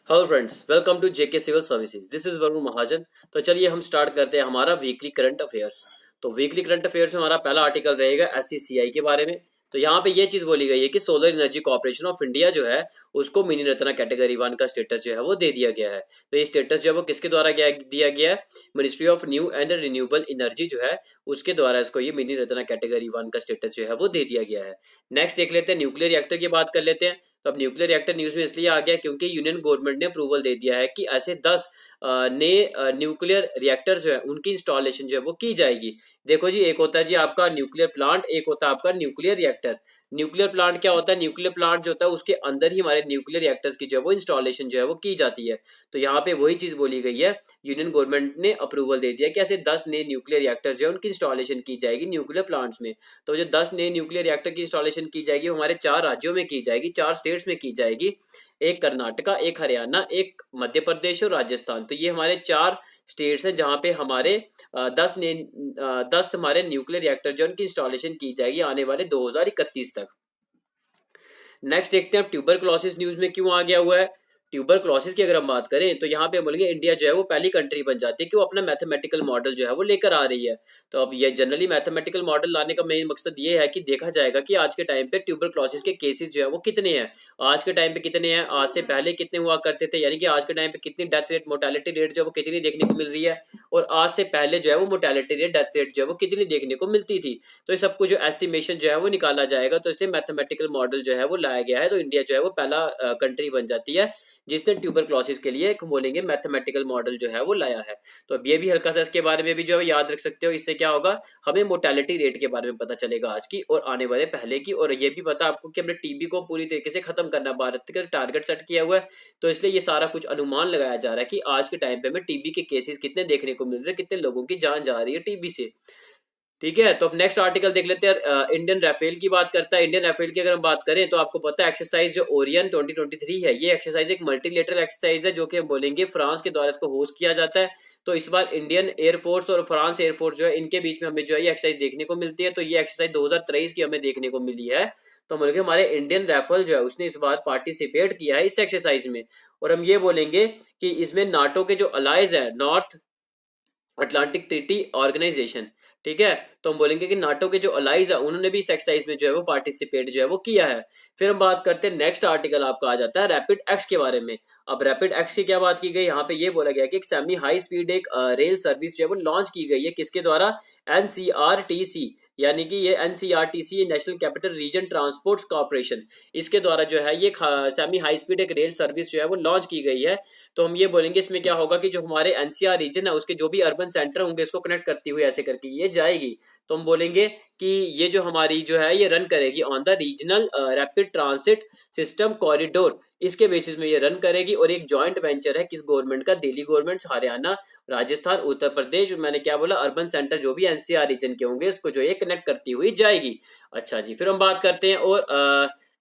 Hello friends, welcome to JK civil services. This is Varun Mahajan. तो चलिए हम स्टार्ट करते हैं हमारा वीकली करंट अफेयर्स। तो वीकली करंट अफेयर्स में हमारा पहला आर्टिकल रहेगा एससीसीआई के बारे में। तो यहाँ पे ये चीज बोली गई है कि solar energy corporation of India जो है उसको मिनी रत्ना कैटेगरी 1 का स्टेटस जो है वो दे दिया गया है। तो ये स्टेटस जो है वो किसके द्वारा दिया गया है? Ministry of new and renewable energy जो है उसके द्वारा इसको ये मिनी रत्ना कैटेगरी 1 का स्टेटस जो है वो दे दिया गया है। नेक्स्ट देख लेते हैं, न्यूक्लियर रिएक्टर की बात कर लेते हैं। तो अब न्यूक्लियर रिएक्टर न्यूज में इसलिए आ गया क्योंकि यूनियन गवर्नमेंट ने अप्रूवल दे दिया है कि ऐसे 10 नए न्यूक्लियर रिएक्टर्स जो है उनकी इंस्टॉलेशन जो है वो की जाएगी। देखो जी, एक होता है जी आपका न्यूक्लियर प्लांट, एक होता है आपका न्यूक्लियर रिएक्टर। न्यूक्लियर प्लांट क्या होता है? न्यूक्लियर प्लांट जो होता है उसके अंदर ही हमारे न्यूक्लियर रिएक्टर्स की जो है वो इंस्टॉलेशन जो है वो की जाती है। तो यहाँ पे वही चीज बोली गई है, यूनियन गवर्नमेंट ने अप्रूवल दे दिया कि ऐसे 10 नए न्यूक्लियर रिएक्टर जो है उनकी इंस्टॉलेशन की जाएगी न्यूक्लियर प्लांट्स में। तो जो 10 नए न्यूक्लियर रिएक्टर की इंस्टॉलेशन की जाएगी वो हमारे 4 राज्यों में की जाएगी, 4 स्टेट्स में की जाएगी। एक कर्नाटका, एक हरियाणा, एक मध्य प्रदेश और राजस्थान। तो ये हमारे 4 स्टेट्स हैं जहाँ पे हमारे 10 हमारे न्यूक्लियर रिएक्टर जो उनकी इंस्टॉलेशन की जाएगी आने वाले 2031 तक। नेक्स्ट देखते हैं ट्यूबर क्लोसिस न्यूज में क्यों आ गया हुआ है। ट्यूबर क्लोसिस की अगर हम बात करें तो यहाँ पे बोलेंगे इंडिया जो है वो पहली कंट्री बन जाती है कि वो अपना मैथमेटिकल मॉडल जो है वो लेकर आ रही है। तो अब ये जनरली मैथमेटिकल मॉडल लाने का मेन मकसद ये है कि देखा जाएगा कि आज के टाइम पे ट्यूबर क्लोसिस के केसेस जो है वो कितने हैं, आज के टाइम पे कितने हैं, आज से पहले कितने हुआ करते थे, यानी कि आज के टाइम पे कितनी डेथ रेट मोर्टेलिटी रेट जो है वो कितनी देखने को मिल रही है, और आज से पहले जो है वो मोर्टेलिटी रेट डेथ रेट जो है वो कितनी देखने को मिलती थी। तो इस सबको जो एस्टिमेशन जो है वो निकाला जाएगा। तो इसलिए मैथमेटिकल मॉडल जो है वो लाया गया है। तो इंडिया जो है वो पहला कंट्री बन जाती है जिसने ट्यूबर क्लोसिस के लिए एक बोलेंगे मैथमेटिकल मॉडल जो है वो लाया है। तो अब ये भी हल्का सा इसके बारे में भी जो है याद रख सकते हो। इससे क्या होगा, हमें मोर्टेलिटी रेट के बारे में पता चलेगा आज की और आने वाले पहले की, और ये भी पता आपको कि हमने टीबी को पूरी तरीके से खत्म करना भारत का टारगेट सेट किया हुआ है। तो इसलिए ये सारा कुछ अनुमान लगाया जा रहा है कि आज के टाइम पे हमें टीबी के केसेस कितने देखने को मिल रहे हैं, कितने लोगों की जान जा रही है टीबी से। ठीक है, तो अब नेक्स्ट आर्टिकल देख लेते हैं। इंडियन राफेल की बात करता है। इंडियन राफेल की अगर हम बात करें तो आपको पता है एक्सरसाइज जो ओरियन 2023 है, ये एक्सरसाइज एक मल्टीलेटरल एक्सरसाइज है जो कि हम बोलेंगे फ्रांस के द्वारा इसको होस्ट किया जाता है। तो इस बार इंडियन एयरफोर्स और फ्रांस एयरफोर्स जो है इनके बीच में हमें जो है ये एक्सरसाइज देखने को मिलती है। तो ये एक्सरसाइज 2023 की हमें देखने को मिली है। तो हम बोलेंगे हमारे इंडियन राइफल जो है उसने इस बार पार्टिसिपेट किया है इस एक्सरसाइज में। और हम ये बोलेंगे कि इसमें नाटो के जो अलाइज है, नॉर्थ अटलांटिक ट्रीटी ऑर्गेनाइजेशन, ठीक है, तो हम बोलेंगे कि नाटो के जो अलाइज है उन्होंने भी इस एक्सरसाइज में जो है वो पार्टिसिपेट जो है वो किया है। फिर हम बात करते हैं नेक्स्ट आर्टिकल आपका आ जाता है रैपिड एक्स के बारे में। अब रैपिड एक्स की क्या बात की गई, यहाँ पे ये बोला गया कि एक सेमी हाई स्पीड एक रेल सर्विस जो है वो लॉन्च की गई है, किसके द्वारा? एनसीआरटीसी, यानी कि ये NCRTC national capital region transport corporation, इसके द्वारा जो है ये सेमी हाई स्पीड एक रेल सर्विस जो है वो लॉन्च की गई है। तो हम ये बोलेंगे इसमें क्या होगा कि जो हमारे एनसीआर रीजन है उसके जो भी अर्बन सेंटर होंगे इसको कनेक्ट करती हुई ऐसे करके ये जाएगी। तो हम बोलेंगे कि ये जो हमारी जो है ये रन करेगी on the regional rapid transit system corridor, इसके बेसिस में ये रन करेगी। और एक जॉइंट वेंचर है किस गवर्नमेंट का? दिल्ली गवर्नमेंट, हरियाणा, राजस्थान, उत्तर प्रदेश, मैंने क्या बोला, अर्बन सेंटर जो भी एनसीआर रीजन के होंगे इसको जो ये कनेक्ट करती हुई जाएगी। अच्छा जी, फिर हम बात करते हैं और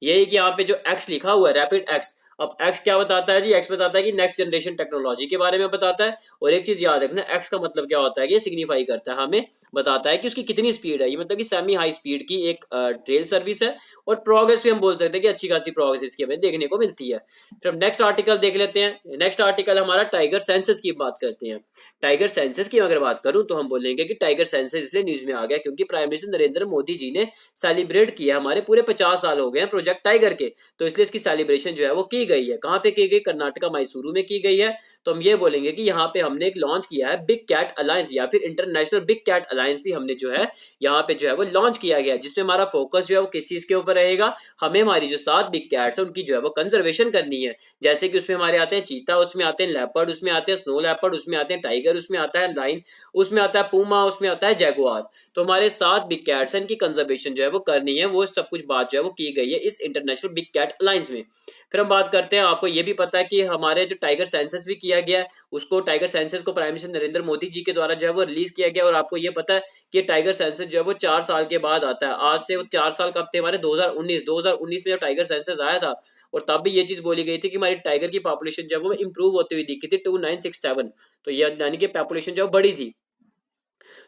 यही कि यहाँ पे जो एक्स लिखा हुआ है रैपिड एक्स, अब एक्स क्या बताता है जी? एक्स बताता है कि नेक्स्ट जनरेशन टेक्नोलॉजी के बारे में बताता है। और एक चीज याद रखना, एक्स का मतलब क्या होता है कि ये सिग्निफाई करता है, हमें बताता है कि उसकी कितनी स्पीड है। ये मतलब कि सेमी हाई स्पीड की एक रेल सर्विस है। और प्रोग्रेस भी हम बोल सकते हैं कि अच्छी खासी प्रोग्रेस इसकी हमें देखने को मिलती है। फिर हम नेक्स्ट आर्टिकल देख लेते हैं। नेक्स्ट आर्टिकल हमारा टाइगर सेंसस की बात करते हैं। टाइगर सेंसस की अगर बात करूं तो हम बोलेंगे कि टाइगर सेंसस इसलिए न्यूज में आ गया क्योंकि प्राइम मिनिस्टर नरेंद्र मोदी जी ने सेलिब्रेट किया, हमारे पूरे 50 साल हो गए हैं प्रोजेक्ट टाइगर के। तो इसलिए इसकी सेलिब्रेशन जो है वो की गई है। कहाँ पे की गई? कर्नाटका मैसूरू में की गई है। तो हम ये बोलेंगे कि यहाँ पे हमने एक लॉन्च किया है बिग कैट अलायंस, या फिर इंटरनेशनल बिग कैट अलायंस भी हमने जो है यहाँ पे जो है वो लॉन्च किया गया, जिसमें हमारा फोकस जो है वो किस चीज के ऊपर रहेगा? हमें हमारी जो 7 बिग कैट्स है उनकी जो है वो कंजर्वेशन करनी है। जैसे कि उसमें हमारे आते हैं चीता, उसमें आते हैं लेपर्ड, उसमें आते हैं स्नो लेपर्ड, उसमें आते हैं टाइगर, उसमें आता है लाइन, उसमें आता है पूमा, उसमें आता है जैगुआर। तो हमारे 7 बिग कैट्स हैं, इनकी कंजर्वेशन जो है वो करनी है। वो सब कुछ बात जो है वो की गई है इस इंटरनेशनल बिग कैट अलायंस में। फिर हम बात करते हैं, आपको ये भी पता है कि हमारे जो टाइगर सेंसस भी किया गया है, उसको टाइगर सेंसस को प्राइम मिनिस्टर नरेंद्र मोदी जी के द्वारा जो है वो रिलीज किया गया। और आपको ये पता है कि टाइगर सेंसस जो है वो 4 साल के बाद आता है। आज से वो 4 साल कब थे हमारे? 2019 में जब टाइगर सेंसस आया था, और तब भी ये चीज बोली गई थी कि हमारी टाइगर की पॉपुलेशन जो है वो इंप्रूव होती हुई दिखी थी 2967। तो ये यानी कि पॉपुलेशन जो है बढ़ी थी।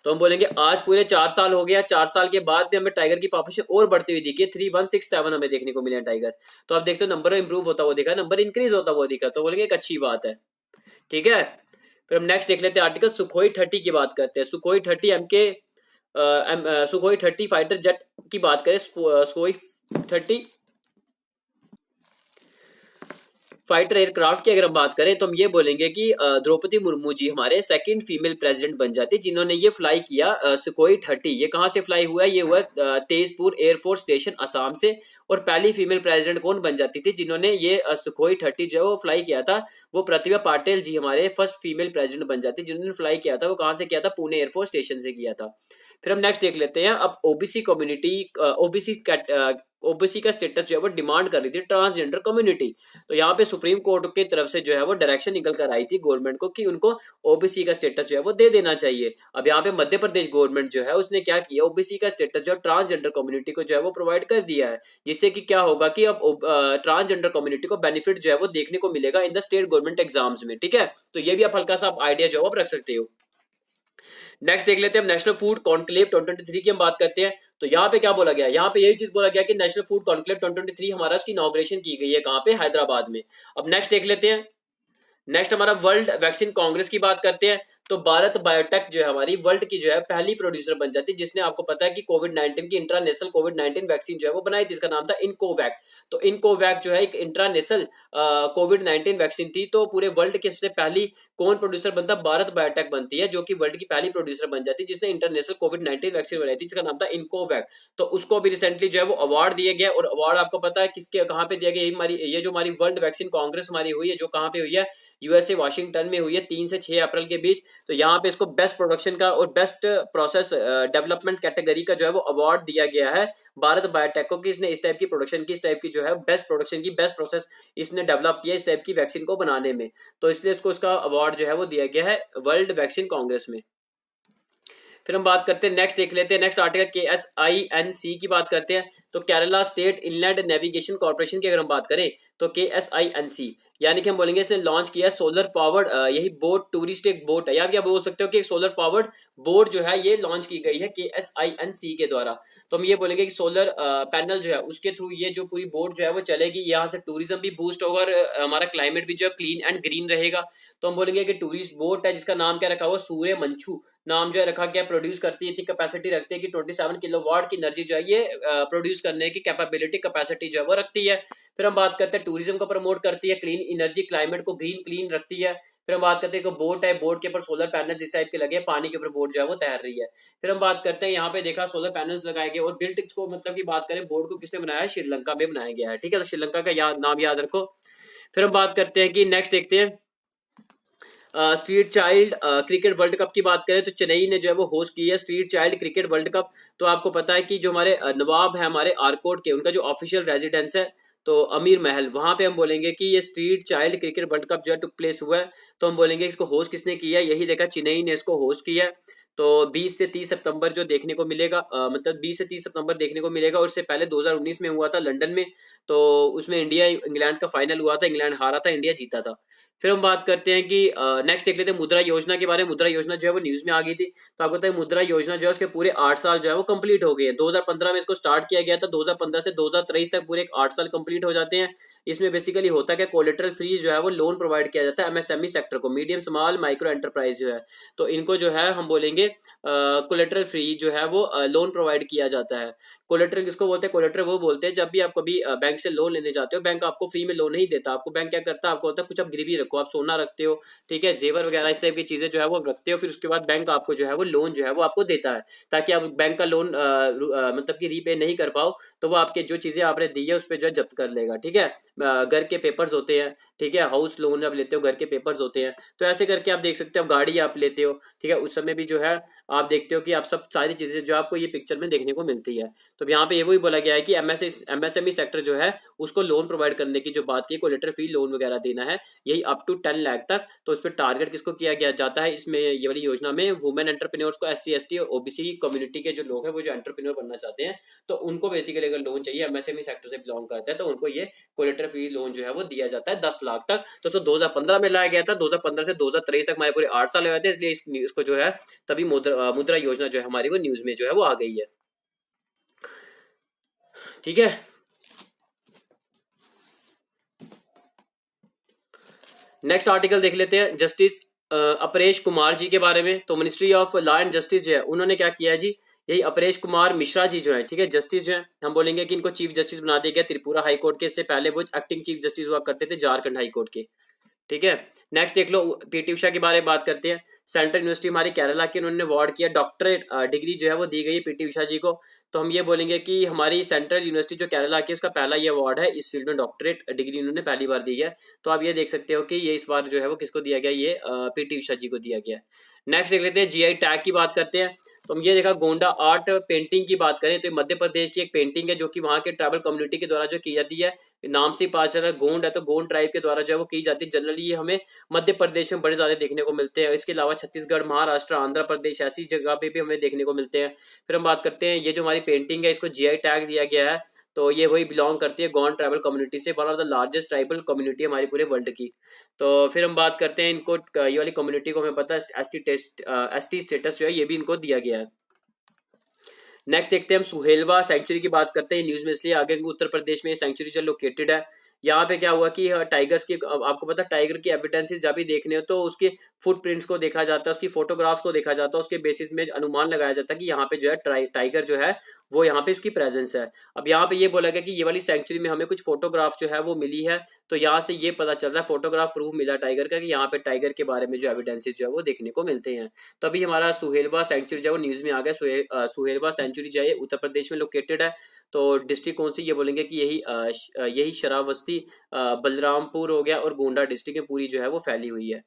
तो हम बोलेंगे आज पूरे 4 साल हो गया, 4 साल के बाद भी हमें टाइगर की पॉपुलेशन और बढ़ती हुई दिखी है, 3167 हमें देखने को मिले हैं टाइगर। तो आप देखते हो नंबर इंप्रूव होता हुआ दिखा, नंबर इंक्रीज होता हुआ दिखा, तो बोलेंगे एक अच्छी बात है। ठीक है, फिर हम नेक्स्ट देख लेते हैं आर्टिकल सुखोई 30 की बात करते हैं। सुखोई 30 सुखोई 30 फाइटर जेट की बात करें, सुखोई 30 फाइटर एयरक्राफ्ट की अगर हम बात करें तो हम ये बोलेंगे कि द्रौपदी मुर्मू जी हमारे सेकंड फीमेल प्रेसिडेंट बन जाती जिन्होंने ये फ्लाई किया सुखोई 30। ये कहाँ से फ्लाई हुआ है? ये हुआ तेजपुर एयरफोर्स स्टेशन असम से। और पहली फीमेल प्रेसिडेंट कौन बन जाती थी जिन्होंने ये सुखोई 30 जो है वो फ्लाई किया था? वो प्रतिभा पाटिल जी हमारे फर्स्ट फीमेल प्रेसिडेंट बन जाती जिन्होंने फ्लाई किया था। वो कहाँ से किया था? पुणे एयरफोर्स स्टेशन से किया था। फिर हम नेक्स्ट देख लेते हैं अब ओबीसी कम्युनिटी, ओबीसी का स्टेटस जो है वो डिमांड कर रही थी ट्रांसजेंडर कम्युनिटी। तो यहाँ पे सुप्रीम कोर्ट की तरफ से जो है वो डायरेक्शन निकल कर आई थी गवर्नमेंट को कि उनको ओबीसी का स्टेटस जो है वो दे देना चाहिए। अब यहाँ पे मध्य प्रदेश गवर्नमेंट जो है उसने क्या किया, ओबीसी का स्टेटस जो ट्रांसजेंडर कम्युनिटी को जो है वो प्रोवाइड कर दिया है, जिससे कि क्या होगा कि अब ट्रांसजेंडर कम्युनिटी को बेनिफिट जो है वो देखने को मिलेगा in the state government exams में। ठीक है, तो ये भी आप हल्का सा आइडिया जो है वो रख सकते हो। नेक्स्ट देख लेते हैं हम नेशनल फूड कॉन्क्लेव 2023 की हम बात करते हैं। तो यहाँ पे क्या बोला गया? यहाँ पे यही चीज बोला गया कि नेशनल फूड कॉन्क्लेव 2023 हमारा उसकी इनॉग्रेशन की गई है कहाँ पे? हैदराबाद में। अब नेक्स्ट देख लेते हैं, नेक्स्ट हमारा वर्ल्ड वैक्सीन कांग्रेस की बात करते हैं। तो भारत बायोटेक जो है हमारी वर्ल्ड की जो है पहली प्रोड्यूसर बन जाती है जिसने आपको पता है कि कोविड-19 की इंट्रानेशनल कोविड-19 वैक्सीन जो है वो बनाई थी, इसका नाम था इनकोवैक। तो इनकोवैक जो है एक इंट्रानेशनल कोविड-19 वैक्सीन थी। तो पूरे वर्ल्ड की सबसे पहली कौन प्रोड्यूसर बनता? भारत बायोटेक बनती है जो कि वर्ल्ड की पहली प्रोड्यूसर बन जाती है जिसने इंटरनेशनल कोविड-19 वैक्सीन बनाई थी जिसका नाम था इनकोवैक। तो उसको भी रिसेंटली जो है वो अवार्ड दिया गया। और अवार्ड आपको पता है किसके कहाँ पे दिया गया? ये जो हमारी वर्ल्ड वैक्सीन कांग्रेस हमारी हुई है जो कहाँ पे हुई है? यूएसए वाशिंगटन में हुई है 3 से 6 अप्रैल के बीच। तो यहाँ पे इसको बेस्ट प्रोडक्शन का और बेस्ट प्रोसेस डेवलपमेंट कैटेगरी का जो है वो अवार्ड दिया गया है भारत बायोटेक को कि इसने इस टाइप की प्रोडक्शन की, इस टाइप की जो है बेस्ट प्रोडक्शन की, बेस्ट प्रोसेस इसने डेवलप किया इस टाइप की वैक्सीन को बनाने में। तो इसलिए इसको इसका अवार्ड जो है वो दिया गया है वर्ल्ड वैक्सीन कांग्रेस में। फिर हम बात करते हैं, नेक्स्ट देख लेते हैं नेक्स्ट आर्टिकल KSINC की बात करते हैं। तो Kerala state inland navigation corporation की अगर हम बात करें तो KSINC यानी कि हम बोलेंगे इसने लॉन्च किया सोलर पावर्ड, यही बोट टूरिस्ट एक बोट है, या क्या बोल सकते हो कि एक सोलर पावर्ड बोट जो है ये लॉन्च की गई है KSINC के द्वारा। तो हम ये बोलेंगे कि सोलर पैनल जो है उसके थ्रू ये जो पूरी बोट जो है वो चलेगी, यहाँ से टूरिज्म भी बूस्ट होगा और हमारा क्लाइमेट भी जो है क्लीन एंड ग्रीन रहेगा। तो हम बोलेंगे कि टूरिस्ट बोट है जिसका नाम क्या रखा हुआ? सूर्य मंचू नाम जो है रखा गया। प्रोड्यूस करती है, इतनी कैपेसिटी रखती है कि 27 किलोवाट की एनर्जी जो है ये प्रोड्यूस करने की कैपेबिलिटी कैपेसिटी जो है वो रखती है। फिर हम बात करते हैं टूरिज्म को प्रमोट करती है, क्लीन एनर्जी क्लाइमेट को ग्रीन क्लीन रखती है। फिर हम बात करते हैं कि बोट है, बोट के ऊपर सोलर पैनल इस टाइप के लगे, पानी के ऊपर बोट जो है वो तैर रही है। फिर हम बात करते हैं यहाँ पे देखा सोलर पैनल्स लगाए गए और बिल्ट को मतलब की बात करें बोट को किसने बनाया है? श्रीलंका में बनाया गया है। ठीक है, तो श्रीलंका का नाम याद रखो। फिर हम बात करते हैं कि नेक्स्ट देखते हैं street child cricket world cup की बात करें तो चेन्नई ने जो है वो होस्ट की है street child cricket world cup. तो आपको पता है कि जो हमारे नवाब है हमारे आरकोट के, उनका जो ऑफिशियल रेजिडेंस है तो अमीर महल, वहां पे हम बोलेंगे कि ये street child cricket world cup जो है टुक प्लेस हुआ है। तो हम बोलेंगे इसको होस्ट किसने किया है? यही देखा, चेन्नई ने इसको होस्ट किया है। तो 20 से 30 सितंबर जो देखने को मिलेगा, मतलब 20 से 30 सितंबर देखने को मिलेगा। और इससे पहले 2019 में हुआ था लंदन में, तो उसमें इंडिया इंग्लैंड का फाइनल हुआ था, इंग्लैंड हारा था, इंडिया जीता था। फिर हम बात करते हैं कि नेक्स्ट देख लेते हैं मुद्रा योजना के बारे में। मुद्रा योजना जो है वो न्यूज में आ गई थी। तो आपको पता है मुद्रा योजना जो है उसके पूरे 8 साल जो है वो कंप्लीट हो गए हैं। 2015 में इसको स्टार्ट किया गया था, 2015 से 2023 तक पूरे 8 साल कंप्लीट हो जाते हैं। इसमें बेसिकली होता है कि कोलेटरल फ्री जो है वो लोन प्रोवाइड किया जाता है एमएसएमई सेक्टर को, मीडियम स्मॉल माइक्रो एंटरप्राइज जो है, तो इनको जो है हम बोलेंगे कोलेटरल फ्री जो है वो लोन प्रोवाइड किया जाता है। कोलेटरल किसको बोलते हैं? कोलेटरल वो बोलते हैं जब भी आप कभी बैंक से लोन लेने जाते हो, बैंक आपको फ्री में लोन नहीं देता। आपको बैंक क्या करता है? आपको होता है कुछ आप गिरवी रखो, आप सोना रखते हो, ठीक है, जेवर वगैरह इस टाइप की चीजें जो है वो रखते हो। फिर उसके बाद बैंक आपको जो है वो लोन जो है वो आपको देता है, ताकि आप बैंक का लोन मतलब कि रीपे नहीं कर पाओ तो वो आपके जो चीजें आपने दी है उस पर जो है जब्त कर लेगा। ठीक है, घर के पेपर्स होते हैं, ठीक है, हाउस लोन आप लेते हो, घर के पेपर्स होते हैं। तो ऐसे करके आप देख सकते हो, गाड़ी आप लेते हो, ठीक है, उस समय भी जो है आप देखते हो कि आप सब सारी चीजें जो आपको ये पिक्चर में देखने को मिलती है। तो यहाँ पे ये वही बोला गया है कि एमएसएमई सेक्टर जो है उसको लोन प्रोवाइड करने की जो बात की, कोलेटरल फ्री लोन वगैरह देना है, यही अप टू 10 लाख तक। तो इस पर टारगेट किसको किया गया जाता है इसमें, ये वाली योजना में वुमेन एंटरप्रेन्योर्स को, SC ST और OBC कम्युनिटी के जो लोग हैं वो जो एंटरप्रेन्योर बनना चाहते हैं, तो उनको बेसिकली अगर लोन चाहिए, MSME सेक्टर से बिलोंग करता है, तो उनको ये कोलेटरल फ्री लोन जो है वो दिया जाता है 10 लाख तक। तो इसको 2015 में लाया गया था, 2015 से 2023 तक हमारे पूरे 8 साल हुए थे, इसलिए इसको जो है तभी मुद्रा योजना जो है हमारी वो न्यूज में जो है वो आ गई है। ठीक है, नेक्स्ट आर्टिकल देख लेते हैं, जस्टिस अपरेश कुमार जी के बारे में। तो ministry of law and justice जो है उन्होंने क्या किया जी, यही अपरेश कुमार मिश्रा जी जो है, ठीक है, जस्टिस जो है, हम बोलेंगे कि इनको चीफ जस्टिस बना दिया गया त्रिपुरा हाई कोर्ट के। इससे पहले वो एक्टिंग चीफ जस्टिस हुआ करते थे झारखंड हाई कोर्ट के। ठीक है, नेक्स्ट देख लो, PT उषा के बारे में बात करते हैं। सेंट्रल यूनिवर्सिटी हमारी केरला की, उन्होंने अवार्ड किया, डॉक्टरेट डिग्री जो है वो दी गई है PT उषा जी को। तो हम ये बोलेंगे कि हमारी सेंट्रल यूनिवर्सिटी जो केरला की, उसका पहला ये अवार्ड है, इस फील्ड में डॉक्टरेट डिग्री उन्होंने पहली बार दी है। तो आप ये देख सकते हो कि ये इस बार जो है वो किसको दिया गया, ये PT उषा जी को दिया गया। नेक्स्ट देख लेते हैं, GI टैग की बात करते हैं। तो हम ये देखा, गोंडा आर्ट पेंटिंग की बात करें तो मध्य प्रदेश की एक पेंटिंग है जो कि वहाँ के ट्राइबल कम्युनिटी के द्वारा जो की जाती है। नाम से पता चल रहा है गोंड है, तो गोंड ट्राइब के द्वारा जो है वो की जाती है। जनरली ये हमें मध्य प्रदेश में बड़े ज्यादा देखने को मिलते हैं। इसके अलावा छत्तीसगढ़, महाराष्ट्र, आंध्र प्रदेश ऐसी जगह पे भी हमें देखने को मिलते हैं। फिर हम बात करते हैं, ये जो हमारी पेंटिंग है इसको GI टैग दिया गया है। तो ये वही बिलोंग करती है गोंड ट्राइबल कम्युनिटी से, one of the largest tribal community हमारी पूरे वर्ल्ड की। तो फिर हम बात करते हैं इनको, ये वाली कम्युनिटी को हमें पता है ST स्टेटस जो है ये भी इनको दिया गया है। नेक्स्ट देखते हैं हम सुहेलवा सेंचुरी की बात करते हैं। न्यूज में इसलिए आगे उत्तर प्रदेश में सेंचुरी जो लोकेटेड है। यहाँ पे क्या हुआ कि टाइगर्स की, आपको पता है टाइगर की एविडेंसेस जब भी देखने हो तो उसके फुटप्रिंट्स को देखा जाता है, उसकी फोटोग्राफ्स को देखा जाता है, उसके बेसिस में अनुमान लगाया जाता है कि यहाँ पे जो है टाइगर जो है वो यहाँ पे उसकी प्रेजेंस है। अब यहाँ पे ये बोला गया कि ये वाली सेंचुरी में हमें कुछ फोटोग्राफ जो है वो मिली है। तो यहाँ से ये पता चल रहा है, फोटोग्राफ प्रूफ मिला टाइगर का कि यहाँ पे टाइगर के बारे में जो एविडेंसेस जो है वो देखने को मिलते हैं। तभी हमारा सुहेलवा सेंचुरी जो है वो न्यूज में आ गया। सुहेलवा सेंचुरी जो है उत्तर प्रदेश में लोकेटेड है। तो डिस्ट्रिक्ट कौन सी, ये बोलेंगे कि यही शरावस्ती, बलरामपुर हो गया और गोंडा डिस्ट्रिक्ट में पूरी जो है वो फैली हुई है।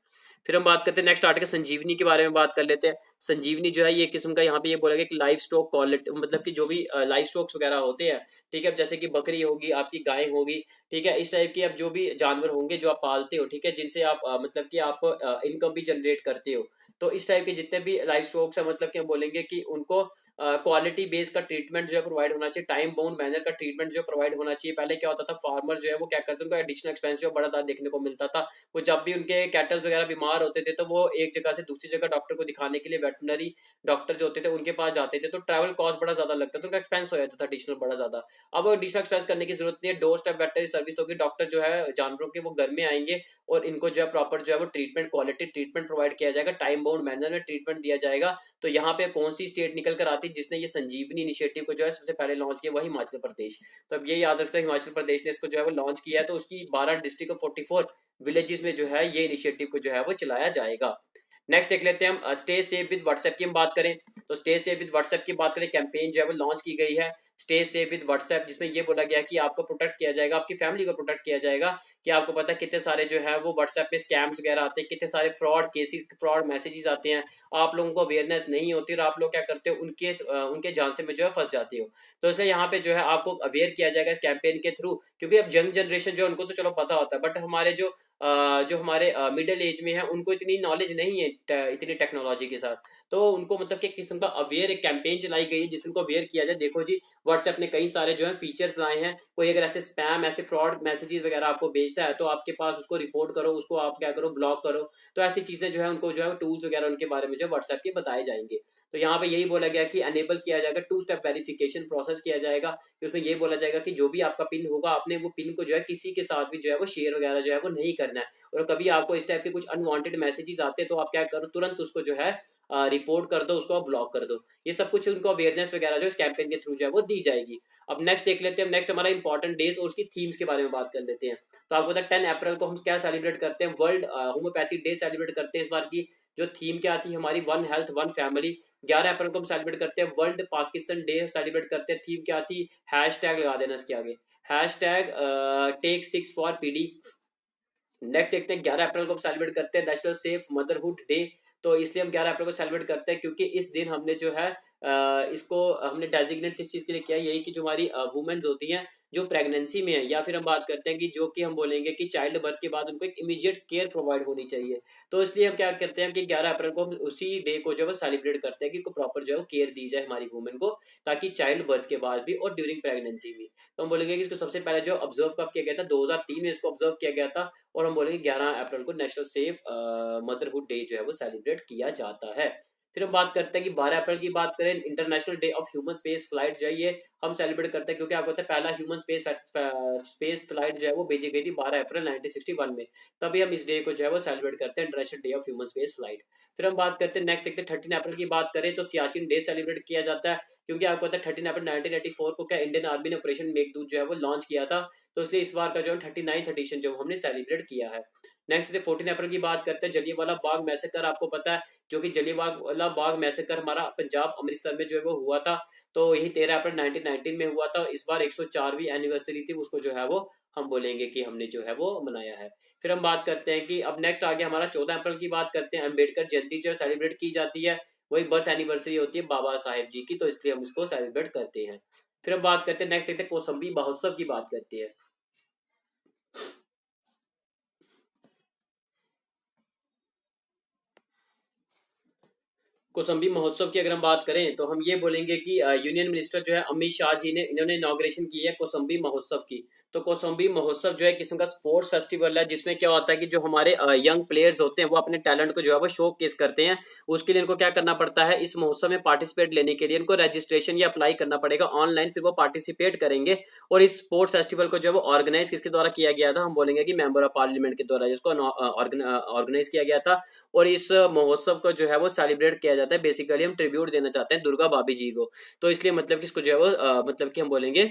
फिर हम बात करते हैं नेक्स्ट आर्टिकल संजीवनी के बारे में बात कर लेते हैं। संजीवनी जो है ये किस्म का, यहाँ पे ये बोला गया कि लाइफ स्टॉक क्वालिटी, मतलब कि जो भी लाइफ स्टॉक्स वगैरह होते हैं, ठीक है, जैसे कि बकरी होगी, आपकी गाय होगी, ठीक है, इस टाइप की अब जो भी जानवर होंगे जो आप पालते हो, ठीक है, जिनसे आप मतलब कि आप इनकम भी जनरेट करते हो, तो इस टाइप के जितने भी लाइफ स्टॉक्स है, मतलब कि हम बोलेंगे कि उनको क्वालिटी बेस का ट्रीटमेंट जो है प्रोवाइड होना चाहिए, टाइम बाउंड मैनर का ट्रीटमेंट जो प्रोवाइड होना चाहिए। पहले क्या होता था, फार्मर जो है वो क्या करते, उनको एडिशनल एक्सपेंस जो बड़ा ज्यादा देखने को मिलता था। वो जब भी उनके कैटल्स वगैरह बीमार होते थे तो वो एक जगह से दूसरी जगह डॉक्टर को दिखाने के लिए वेटनरी डॉक्टर जो होते थे उनके पास जाते थे, तो ट्रैवल कॉस्ट बड़ा ज्यादा लगता था, उनका एक्सपेंस हो जाता था एडिशनल बड़ा ज्यादा। अब एडिशनल एक्सपेंस करने की जरूरत नहीं है, डोर स्टेप वेटनरी सर्विस होगी, डॉक्टर जो है जानवरों के वो घर में आएंगे और इनको जो है प्रॉपर जो है वो ट्रीटमेंट, क्वालिटी ट्रीटमेंट प्रोवाइड किया जाएगा, टाइम बाउंड मैनर में ट्रीटमेंट दिया जाएगा। तो यहाँ पे कौन सी स्टेट निकल कर आती है जिसने ये संजीवनी इनिशिएटिव को जो है सबसे पहले लॉन्च किया, वही हिमाचल प्रदेश। तो अब ये याद रखते हैं, हिमाचल प्रदेश ने इसको जो है वो लॉन्च किया है। तो उसकी 12 डिस्ट्रिक्ट और 44 विलेजेस में जो है ये इनिशिएटिव को जो है वो चलाया जाएगा। नेक्स्ट देख लेते हैं हम, स्टे सेफ विद व्हाट्सएप की हम बात करें। तो स्टे सेफ विद व्हाट्सएप की बात करें, कैंपेन जो है वो लॉन्च की गई है, स्टे सेफ विद व्हाट्सएप, जिसमें ये बोला गया कि आपको प्रोटेक्ट किया जाएगा, आपकी फैमिली को प्रोटेक्ट किया जाएगा। कि आपको पता है कितने सारे जो है वो व्हाट्सएप पे स्कैम्स वगैरह आते हैं, कितने सारे फ्रॉड केसेस, फ्रॉड मैसेजेस आते हैं, आप लोगों को अवेयरनेस नहीं होती और आप लोग क्या करते हो, उनके झांसे में जो है फंस जाते हो। तो इसलिए यहाँ पे जो है आपको अवेयर किया जाएगा इस कैंपेन के थ्रू, क्योंकि अब यंग जनरेशन जो है उनको तो चलो पता होता है, बट हमारे जो हमारे मिडिल एज में है उनको इतनी नॉलेज नहीं है इतनी टेक्नोलॉजी के साथ। तो उनको मतलब कि किस्म का अवेयर एक कैंपेन चलाई गई है जिसमें उनको अवेयर किया जाए, देखो जी व्हाट्सएप ने कई सारे जो है फीचर्स लाए हैं, कोई अगर ऐसे स्पैम, ऐसे फ्रॉड मैसेजेस वगैरह आपको भेजता है तो आपके पास उसको रिपोर्ट करो, उसको आप क्या करो, ब्लॉक करो। तो ऐसी चीजें जो है उनको जो है टूल्स वगैरह उनके बारे में जो व्हाट्सएप के बताए जाएंगे। तो यहाँ पे यही बोला गया कि एनेबल किया जाएगा, 2 स्टेप वेरिफिकेशन प्रोसेस किया जाएगा, कि उसमें ये बोला जाएगा कि जो भी आपका पिन होगा आपने वो पिन को जो है किसी के साथ भी जो है वो शेयर वगैरह जो है वो नहीं करना है। और कभी आपको इस टाइप के कुछ अनवांटेड मैसेजेस आते हैं तो आप क्या करो, तुरंत उसको जो है रिपोर्ट कर दो, उसको ब्लॉक कर दो। ये सब कुछ उनको अवेयरनेस वगैरह जो इस कैंपेन के थ्रू जो है वो दी जाएगी। अब नेक्स्ट देख लेते हैं, नेक्स्ट हमारा इंपॉर्टेंट डेज और उसकी थीम्स के बारे में बात कर लेते हैं। तो आपको पता है 10 अप्रैल को हम क्या सेलिब्रेट करते हैं, वर्ल्ड होम्योपैथी डे सेलिब्रेट करते हैं। इस बार की जो थीम क्या आती है हमारी, वन हेल्थ वन फैमिली। 11 अप्रैल को हम सेलिब्रेट करते हैं वर्ल्ड पार्किंसन डे सेलिब्रेट करते हैं। थीम क्या आती, हैशटैग लगा देना इसके आगे, hashtag take 6 for PD। Next देखते हैं 11 अप्रैल को हम सेलिब्रेट करते हैं नेशनल सेफ मदरहुड डे। तो इसलिए हम 11 अप्रैल को सेलिब्रेट करते हैं क्योंकि इस दिन हमने जो है इसको हमने डेजिग्नेट किस चीज़ के लिए किया, यही कि जो हमारी वुमेन्स होती हैं जो प्रेगनेंसी में है, या फिर हम बात करते हैं कि जो कि हम बोलेंगे कि चाइल्ड बर्थ के बाद उनको एक इमीडिएट केयर प्रोवाइड होनी चाहिए। तो इसलिए हम क्या करते हैं कि 11 अप्रैल को हम उसी डे को जो है सेलिब्रेट करते हैं कि उनको प्रॉपर जो है केयर दी जाए हमारी वुमेन को, ताकि चाइल्ड बर्थ के बाद भी और ड्यूरिंग प्रेगनेंसी भी। तो हम बोलेंगे कि इसको सबसे पहले जो ऑब्जर्व कब किया गया था, 2003 में इसको ऑब्जर्व किया गया था, और हम बोलेंगे 11 अप्रैल को नेशनल सेफ मदरहुड डे जो है वो सेलिब्रेट किया जाता है। फिर हम बात करते हैं कि 12 अप्रैल की बात करें, international day of human space flight जो है ये हम सेलिब्रेट करते हैं, क्योंकि आपको पता है पहला ह्यूमन स्पेस फ्लाइट जो है वो भेजी गई थी 12 अप्रैल 1961 में। तभी हम इस डे को जो है वो सेलिब्रेट करते हैं, international day of human space flight. फिर हम बात करते हैं नेक्स्ट देखते हैं 13 अप्रैल की बात करें तो सियाचिन डे सेलिब्रेट किया जाता है, क्योंकि आपको पता है 13 अप्रैल 1984 को क्या इंडियन आर्मी ने ऑपरेशन मेघदूत जो है वो लॉन्च किया था, तो इसलिए इस बार का जो है 39th एडिशन जो हमने सेलिब्रेट किया है। नेक्स्ट 14 अप्रैल की बात करते हैं, जलियांवाला बाग मैसेकर आपको पता है, जो कि जलियांवाला बाग मैसेकर हमारा पंजाब अमृतसर में जो है वो हुआ था, तो यही 13 अप्रैल 1919 में हुआ था। इस बार 104वीं एनिवर्सरी थी, उसको जो है वो हम बोलेंगे कि हमने जो है वो मनाया है। फिर हम बात करते हैं कि अब नेक्स्ट आ गया हमारा 14 अप्रैल की बात करते हैं, अम्बेडकर जयंती जो है सेलिब्रेट की जाती है, वही बर्थ एनिवर्सरी होती है बाबा साहेब जी की, तो इसलिए हम इसको सेलिब्रेट करते हैं। फिर हम बात करते हैं नेक्स्ट देखते हैं कौसम्बी महोत्सव की बात करते हैं। कौसम्बी महोत्सव की अगर हम बात करें तो हम ये बोलेंगे कि यूनियन मिनिस्टर जो है अमित शाह जी ने इन्होंने इनॉग्रेशन की है कौसम्बी महोत्सव की। तो कौसम्बी महोत्सव जो है किस्म का स्पोर्ट्स फेस्टिवल है, जिसमें क्या होता है कि जो हमारे यंग प्लेयर्स होते हैं वो अपने टैलेंट को जो है वो शो केस करते हैं। उसके लिए इनको क्या करना पड़ता है, इस महोत्सव में पार्टिसिपेट लेने के लिए इनको रजिस्ट्रेशन या अप्लाई करना पड़ेगा ऑनलाइन, फिर वो पार्टिसिपेट करेंगे। और इस स्पोर्ट्स फेस्टिवल को जो है वो ऑर्गेनाइज किसके द्वारा किया गया था, हम बोलेंगे कि मेंबर ऑफ पार्लियामेंट के द्वारा जिसको ऑर्गेनाइज किया गया था। और इस महोत्सव को जो है वो सेलिब्रेट किया जाता है, बेसिकली हम ट्रिब्यूट देना चाहते हैं दुर्गा भाभी जी को, तो इसलिए मतलब कि इसको जो है वो मतलब कि हम बोलेंगे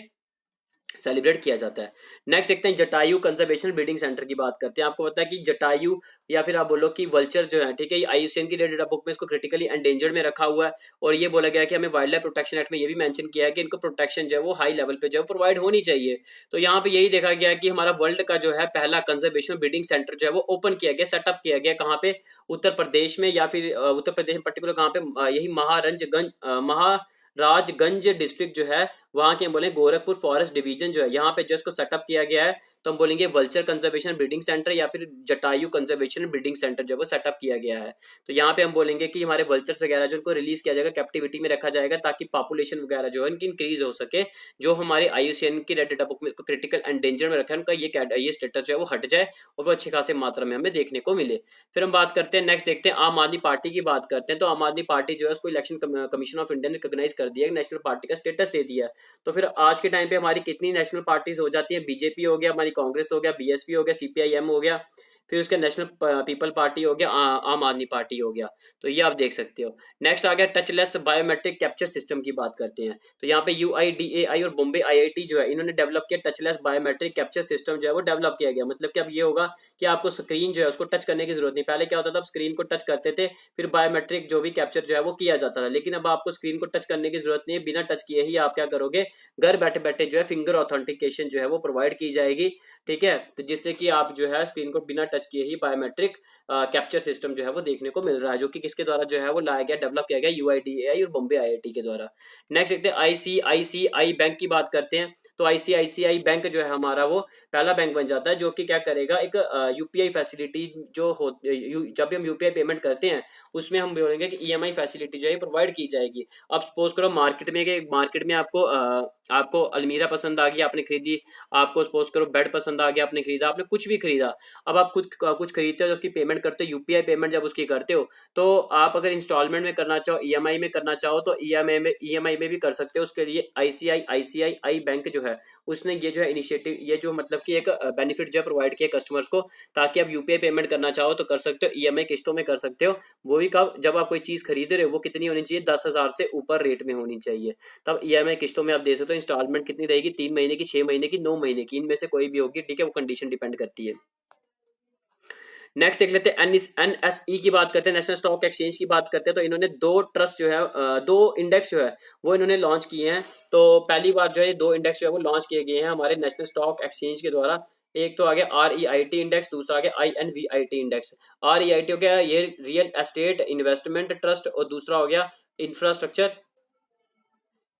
सेलिब्रेट किया जाता है। नेक्स्ट देखते हैं जटायु कंजर्वेशन ब्रीडिंग सेंटर की बात करते हैं। आपको पता है कि जटायु या फिर आप बोलो कि वल्चर जो है, ठीक है, आईयूसीएन की डेटा बुक में इसको क्रिटिकली एंडेंजर्ड में रखा हुआ है, और ये बोला गया है कि हमें वाइल्ड लाइफ प्रोटेक्शन एक्ट में ये भी मेंशन किया है कि इनको प्रोटेक्शन जो है वो हाई लेवल पे जो है प्रोवाइड होनी चाहिए। तो यहाँ पे यही देखा गया है कि हमारा वर्ल्ड का जो है पहला कंजर्वेशन ब्रीडिंग सेंटर जो है वो ओपन किया गया, सेटअप किया गया, कहाँ पे, उत्तर प्रदेश में, या फिर उत्तर प्रदेश में पर्टिकुलर कहाँ पे, यही महाराजगंज डिस्ट्रिक्ट जो है वहां के हम बोले गोरखपुर फॉरेस्ट डिवीजन जो है यहाँ पे जो इसको सेटअप किया गया है, तो हम बोलेंगे वल्चर कंजर्वेशन ब्रीडिंग सेंटर या फिर जटायु कंजर्वेशन ब्रीडिंग सेंटर जो है वो सेटअप किया गया है। तो यहाँ पे हम बोलेंगे कि हमारे वल्चर्स वगैरह जो उनको रिलीज किया जाएगा, कैप्टिविटी में रखा जाएगा, ताकि पॉपुलेशन वगैरह जो है इनकी इंक्रीज हो सके। जो हमारे आईयूसीएन की रेड डेटा बुक में क्रिटिकल एंडेंजर में रखा है उनका ये स्टेटस जो है वो हट जाए और वो अच्छी खासी मात्रा में हमें देखने को मिले। फिर हम बात करते हैं नेक्स्ट देखते हैं आम आदमी पार्टी की बात करते हैं। तो आम आदमी पार्टी जो है उसको इलेक्शन कमीशन ऑफ इंडिया ने रिकॉग्नाइज कर दिया, नेशनल पार्टी का स्टेटस दे दिया। तो फिर आज के टाइम पे हमारी कितनी नेशनल पार्टीज हो जाती है, बीजेपी हो गया, हमारी कांग्रेस हो गया, बीएसपी हो गया, सीपीआईएम हो गया, फिर उसके नेशनल पीपल पार्टी हो गया, आम आदमी पार्टी हो गया। तो ये आप देख सकते हो। नेक्स्ट आ गया टचलेस बायोमेट्रिक कैप्चर सिस्टम की बात करते हैं। तो यहाँ पे यूआईडीएआई और बॉम्बे आईआईटी जो है इन्होंने डेवलप किया टचलेस बायोमेट्रिक कैप्चर सिस्टम जो है वो डेवलप किया गया। मतलब कि अब ये होगा कि आपको स्क्रीन जो है उसको टच करने की जरूरत नहीं। पहले क्या होता था, आप स्क्रीन को टच करते थे फिर बायोमेट्रिक जो भी कैप्चर जो है वो किया जाता था, लेकिन अब आपको स्क्रीन को टच करने की जरूरत नहीं है, बिना टच किए ही आप क्या करोगे, घर बैठे बैठे जो है फिंगर ऑथेंटिकेशन जो है वो प्रोवाइड की जाएगी। ठीक है, तो जिससे कि आप जो है स्क्रीन को बिना टच किए ही बायोमेट्रिक कैप्चर सिस्टम जो है वो देखने को मिल रहा है, जो कि किसके द्वारा जो है वो लाया गया, डेवलप किया गया, यूआईडीएआई और बॉम्बे आईआईटी के द्वारा। नेक्स्ट देखते हैं आईसीआईसीआई बैंक की बात करते हैं। तो आईसीआईसीआई बैंक जो है हमारा वो पहला बैंक बन जाता है जो कि क्या करेगा, एक यूपीआई फैसिलिटी जो हो, जब भी हम यूपीआई पेमेंट करते हैं उसमें हम बोलेंगे कि ईएमआई फैसिलिटी जो है प्रोवाइड की जाएगी। अब सपोज करो मार्केट में आपको अलमीरा पसंद आ गई, आपने खरीदी, आपको सपोज करो बेड पसंद आ गया, आपने खरीदा, आपने कुछ भी खरीदा। अब आप कुछ खरीदते हो तो उसकी पेमेंट करते हो, यूपीआई पेमेंट जब उसकी करते हो, तो आप अगर इंस्टॉलमेंट में करना चाहो, ईएमआई में करना चाहो, तो ईएमआई में भी कर सकते हो। उसके लिए आईसीआईसीआई बैंक जो है उसने ये जो है इनिशिएटिव, ये जो मतलब कि एक बेनिफिट जो है प्रोवाइड किया कस्टमर्स को, ताकि आप यूपीआई पेमेंट करना चाहो तो कर सकते हो, ईएमआई किस्तों में कर सकते हो। वो भी कब, जब आप कोई चीज खरीद रहे हो वो कितनी होनी चाहिए, 10,000 से ऊपर रेट में होनी चाहिए, तब ईएमआई किस्तों में आप दे सकते हो। इंस्टॉलमेंट कितनी रहेगी, 3 महीने की, 6 महीने की, 9 महीने की, इनमें से कोई भी होगी। ठीक है, वो कंडीशन डिपेंड करती है। नेक्स्ट देख लेते हैं एनएसई की बात करते हैं, नेशनल स्टॉक एक्सचेंज की बात करते हैं। तो इन्होंने दो ट्रस्ट जो है, दो इंडेक्स जो है वो इन्होंने लॉन्च किए हैं। तो पहली बार जो है दो इंडेक्स जो है वो लॉन्च किए गए हैं हमारे नेशनल स्टॉक एक्सचेंज के द्वारा। एक तो आ गया REIT इंडेक्स, दूसरा आ गया INVIT इंडेक्स। REIT हो गया ये रियल एस्टेट इन्वेस्टमेंट ट्रस्ट, और दूसरा हो गया इंफ्रास्ट्रक्चर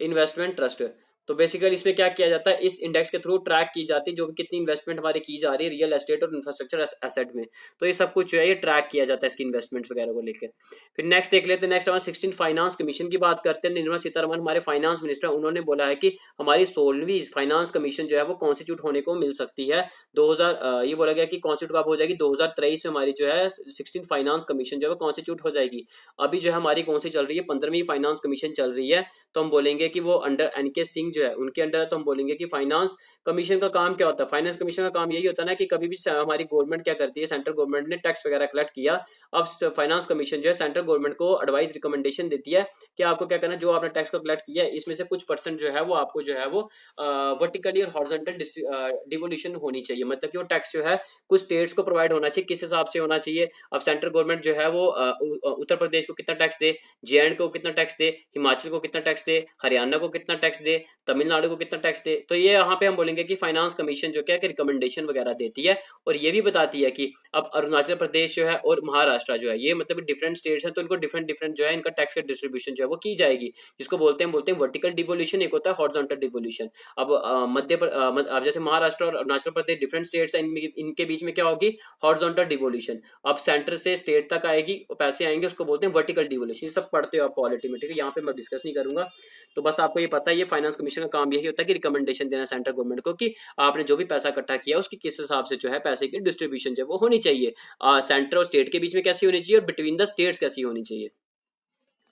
इन्वेस्टमेंट ट्रस्ट। तो बेसिकली इसमें क्या किया जाता है, इस इंडेक्स के थ्रू ट्रैक की जाती है जो भी कितनी इन्वेस्टमेंट हमारी की जा रही है रियल एस्टेट और इंफ्रास्ट्रक्चर एसेट में। तो ये सब कुछ जो है ये ट्रैक किया जाता है इसकी इन्वेस्टमेंट्स वगैरह को लेकर। फिर नेक्स्ट देख लेते हैं, नेक्स्ट हमारे 16 फाइनेंस कमीशन की बात करते हैं। निर्मला सीतारमन हमारे फाइनेंस मिनिस्टर, उन्होंने बोला है कि हमारी 16वीं फाइनेंस कमीशन जो है वो कॉन्स्टिट्यूट होने को मिल सकती है 2000, ये बोला गया कि कॉन्स्टिट्यूट कब हो जाएगी, 2023 में हमारी जो है 16 फाइनेंस कमीशन जो है कॉन्स्टिट्यूट हो जाएगी। अभी जो है हमारी कौन सी चल रही है, 15वीं फाइनेंस कमीशन चल रही है। तो हम बोलेंगे कि वो अंडर एनके सिंह जो है उनके अंडर, तो हम बोलेंगे कि फाइनेंस कमीशन का काम क्या होता है। फाइनेंस कमीशन का काम यही होता है ना कि कभी भी हमारी गवर्नमेंट क्या करती है, सेंट्रल गवर्नमेंट ने टैक्स वगैरह कलेक्ट किया, अब फाइनेंस कमीशन जो है सेंट्रल गवर्नमेंट को एडवाइस रिकमेंडेशन देती है कि आपको क्या करना है, जो आपने टैक्स को कलेक्ट किया है इसमें से कुछ परसेंट जो है वो आपको जो है वो वर्टिकली और हॉरिजॉन्टल डिवोल्यूशन होनी चाहिए। मतलब कि वो टैक्स जो है कुछ स्टेट्स को प्रोवाइड होना चाहिए, किस हिसाब से होना चाहिए। अब सेंट्रल गवर्नमेंट जो है वो उत्तर प्रदेश को कितना टैक्स दे, जे को कितना टैक्स दे, हिमाचल को कितना टैक्स दे, हरियाणा को कितना टैक्स दे, तमिलनाडु को कितना टैक्स दे। तो ये यहाँ पे हम बोलेंगे कि फाइनेंस कमीशन जो क्या है रिकमेंडेशन वगैरह देती है और ये भी बताती है कि अब अरुणाचल प्रदेश जो है और महाराष्ट्र जो है ये मतलब डिफरेंट स्टेट्स हैं, तो इनको डिफरेंट डिफरेंट जो है इनका टैक्स का डिस्ट्रीब्यूशन जो है वो की जाएगी, जिसको बोलते हैं वर्टिकल डिवोल्यूशन, एक होता है हॉरिजॉन्टल डिवोल्यूशन। अब अब जैसे महाराष्ट्र और अरुणाचल प्रदेश डिफरेंट स्टेट्स हैं, इनके बीच में क्या होगी, हॉरिजॉन्टल डिवोल्यूशन। अब सेंटर से स्टेट तक आएगी पैसे आएंगे, उसको बोलते हैं वर्टिकल डिवोल्यूशन। ये सब पढ़ते हो आप पॉलिटी में, ठीक है, यहाँ पे मैं डिस्कस नहीं करूंगा। तो बस आपको ये पता है ये फाइनेंस कमीशन का काम यही होता है कि रिकमेंडेशन देना सेंट्रल गवर्नमेंट को कि आपने जो भी पैसा इकट्ठा किया उसकी किस हिसाब से जो है पैसे की डिस्ट्रीब्यूशन जो है वो होनी चाहिए, सेंटर और स्टेट के बीच में कैसी होनी चाहिए और बिटवीन द स्टेट्स कैसी होनी चाहिए।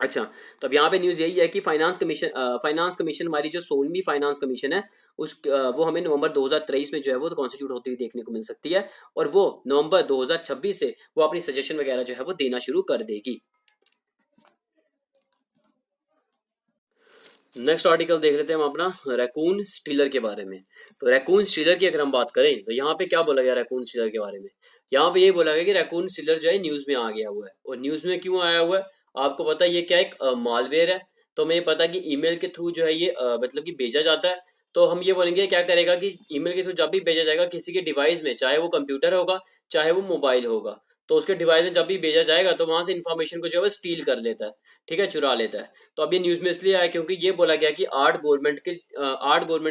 अच्छा, तो अब यहाँ पे न्यूज़ यही है कि फाइनेंस कमीशन हमारी जो 16वीं फाइनेंस कमीशन है वो हमें नवंबर 2023 में जो है वो कॉन्स्टिट्यूट होती हुई देखने को मिल सकती है और वो नवंबर 2026 से वो अपनी सजेशन वगैरह जो है वो देना शुरू कर देगी। नेक्स्ट आर्टिकल देख लेते हैं हम अपना रैकून स्टीलर के बारे में। तो रैकून स्टीलर की अगर हम बात करें तो यहाँ पे क्या बोला गया रैकून स्टीलर के बारे में, यहाँ पे ये बोला गया कि रैकून स्टीलर जो है न्यूज़ में आ गया हुआ है। और न्यूज़ में क्यों आया हुआ है, आपको पता है ये क्या एक मालवेयर है। तो हमें पता है कि ईमेल के थ्रू जो है ये मतलब कि भेजा जाता है। तो हम ये बोलेंगे क्या करेगा कि ईमेल के थ्रू जब भी भेजा जाएगा किसी के डिवाइस में, चाहे वो कंप्यूटर होगा चाहे वो मोबाइल होगा, तो उसके डिवाइस में जब भी भेजा जाएगा तो वहां से इन्फॉर्मेशन को जो है स्टील कर लेता है, ठीक है, चुरा लेता है। तो अब ये न्यूज़ में इसलिए आया क्योंकि ये बोला गया कि 8 गवर्नमेंट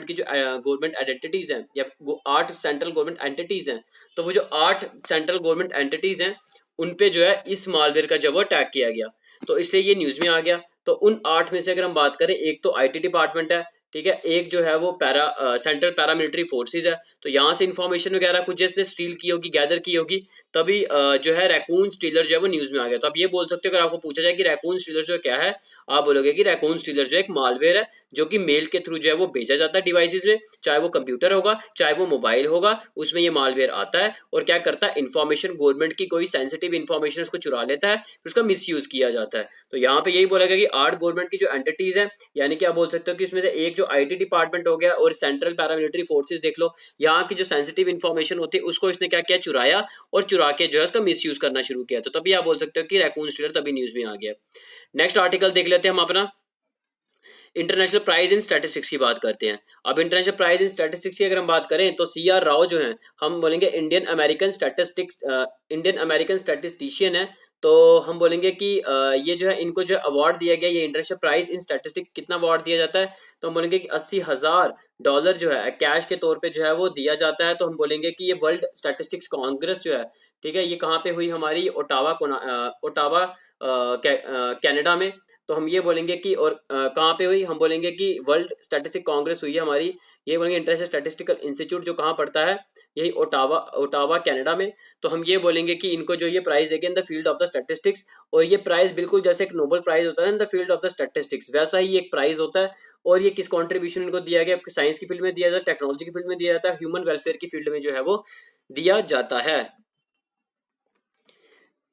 की जो गवर्नमेंट आइडेंटिटीज हैं या 8 सेंट्रल गवर्नमेंट एंटिटीज हैं, तो वो जो 8 सेंट्रल गवर्नमेंट एंटिटीज हैं उन पे जो है इस मालवेयर का जो वो अटैक किया गया, तो इसलिए ये न्यूज़ में आ गया। तो उन 8 में से अगर हम बात करें, एक तो आईटी डिपार्टमेंट है, ठीक है, एक जो है वो सेंट्रल पैरामिलिट्री फोर्सेज है। तो यहाँ से इन्फॉर्मेशन वगैरह कुछ जिसने स्टील की होगी, गैदर की होगी, तभी जो है रैकून स्टीलर जो है वो न्यूज़ में आ गया। तो आप ये बोल सकते हो अगर आपको पूछा जाए कि रैकून स्टीलर जो क्या है, आप बोलोगे कि रैकून स्टीलर जो एक मालवेयर है जो कि मेल के थ्रू जो है वो भेजा जाता है डिवाइसेस में, चाहे वो कंप्यूटर होगा चाहे वो मोबाइल होगा, उसमें ये मालवेयर आता है और क्या करता है, इन्फॉर्मेशन गवर्नमेंट की कोई सेंसिटिव इन्फॉर्मेशन उसको चुरा लेता है, फिर उसका मिसयूज किया जाता है। तो यहाँ पे यही बोला गया कि 8 गवर्नमेंट की जो एंटिटीज है, यानी कि आप बोल सकते हो कि उसमें से एक जो आईटी डिपार्टमेंट हो गया और सेंट्रल पैरामिलिट्री फोर्सेज देख लो, यहाँ की जो सेंसिटिव इन्फॉर्मेशन होती है उसको इसने क्या किया, चुराया और चुरा के जो है उसका मिसयूज करना शुरू किया। तो तभी आप बोल सकते हो कि रैकून स्टीलर तभी न्यूज में आ गया। नेक्स्ट आर्टिकल देख लेते हैं हम अपना इंटरनेशनल प्राइज इन स्टैटिस्टिक्स की बात करते हैं। अब इंटरनेशनल प्राइज इन स्टैटिस्टिक्स की अगर हम बात करें तो CR राव जो हैं, हम बोलेंगे इंडियन अमेरिकन स्टैटिस्टिशियन है। तो हम बोलेंगे कि ये जो है इनको जो अवार्ड दिया गया, ये इंटरनेशनल प्राइज इन स्टैटिस्टिक्स कितना अवार्ड दिया जाता है, तो हम बोलेंगे कि $80,000 जो है कैश के तौर पे जो है वो दिया जाता है। तो हम बोलेंगे कि ये वर्ल्ड स्टैटिस्टिक्स कांग्रेस जो है, ठीक है, ये कहाँ पे हुई, हमारी ओटावा कनाडा में। तो हम ये बोलेंगे कि और कहाँ पे हुई, हम बोलेंगे कि वर्ल्ड स्टैटिस्टिक कांग्रेस हुई है हमारी, ये बोलेंगे इंटरनेशनल स्टैटिस्टिकल इंस्टीट्यूट जो कहाँ पड़ता है, यही ओटावा कनाडा में। तो हम ये बोलेंगे कि इनको जो ये प्राइज देंगे in the field of the statistics, और ये प्राइज बिल्कुल जैसे एक नोबेल प्राइज होता है in the field of the statistics, वैसा ही एक प्राइज होता है। और ये किस कॉन्ट्रीब्यूशन इनको दिया गया, साइंस की फील्ड में दिया जाता है, टेक्नोलॉजी की फील्ड में दिया जाता है, ह्यूमन वेलफेयर की फील्ड में जो है वो दिया जाता है।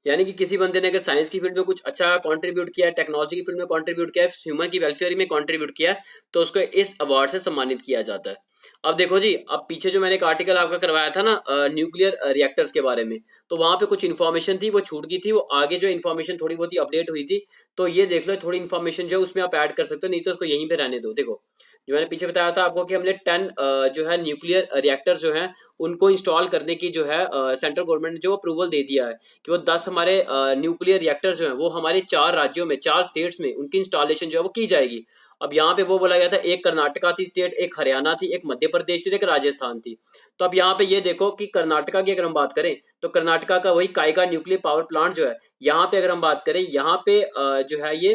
यानी कि किसी बंदे ने अगर साइंस की फील्ड में कुछ अच्छा कंट्रीब्यूट किया है, टेक्नोलॉजी की फील्ड में कंट्रीब्यूट किया है, ह्यूमन की वेलफेयर में कंट्रीब्यूट किया है, तो उसको इस अवार्ड से सम्मानित किया जाता है। अब देखो जी, अब पीछे जो मैंने एक आर्टिकल आपका करवाया था ना न्यूक्लियर रिएक्टर्स के बारे में, तो वहां पे कुछ इन्फॉर्मेशन थी वो छूट गई थी, वो आगे जो इन्फॉर्मेशन थोड़ी बहुत ही अपडेट हुई थी। तो ये देख लो, थोड़ी इन्फॉर्मेशन जो है उसमें आप ऐड कर सकते हो, नहीं तो उसको यहीं पे रहने दो। देखो जो मैंने पीछे बताया था आपको कि हमने 10 जो है न्यूक्लियर रिएक्टर जो हैं उनको इंस्टॉल करने की जो है सेंट्रल गवर्नमेंट ने जो अप्रूवल दे दिया है कि वो 10 हमारे न्यूक्लियर रिएक्टर जो हैं वो हमारे 4 राज्यों में, 4 स्टेट्स में उनकी इंस्टॉलेशन जो है वो की जाएगी। अब यहाँ पे वो बोला गया था, एक कर्नाटका थी स्टेट, एक हरियाणा थी, एक मध्य प्रदेश थी, एक राजस्थान थी। तो अब यहाँ पे ये देखो कि कर्नाटका की अगर हम बात करें तो कर्नाटका का वही काइगा न्यूक्लियर पावर प्लांट जो है, यहाँ पे अगर हम बात करें यहाँ पे जो है ये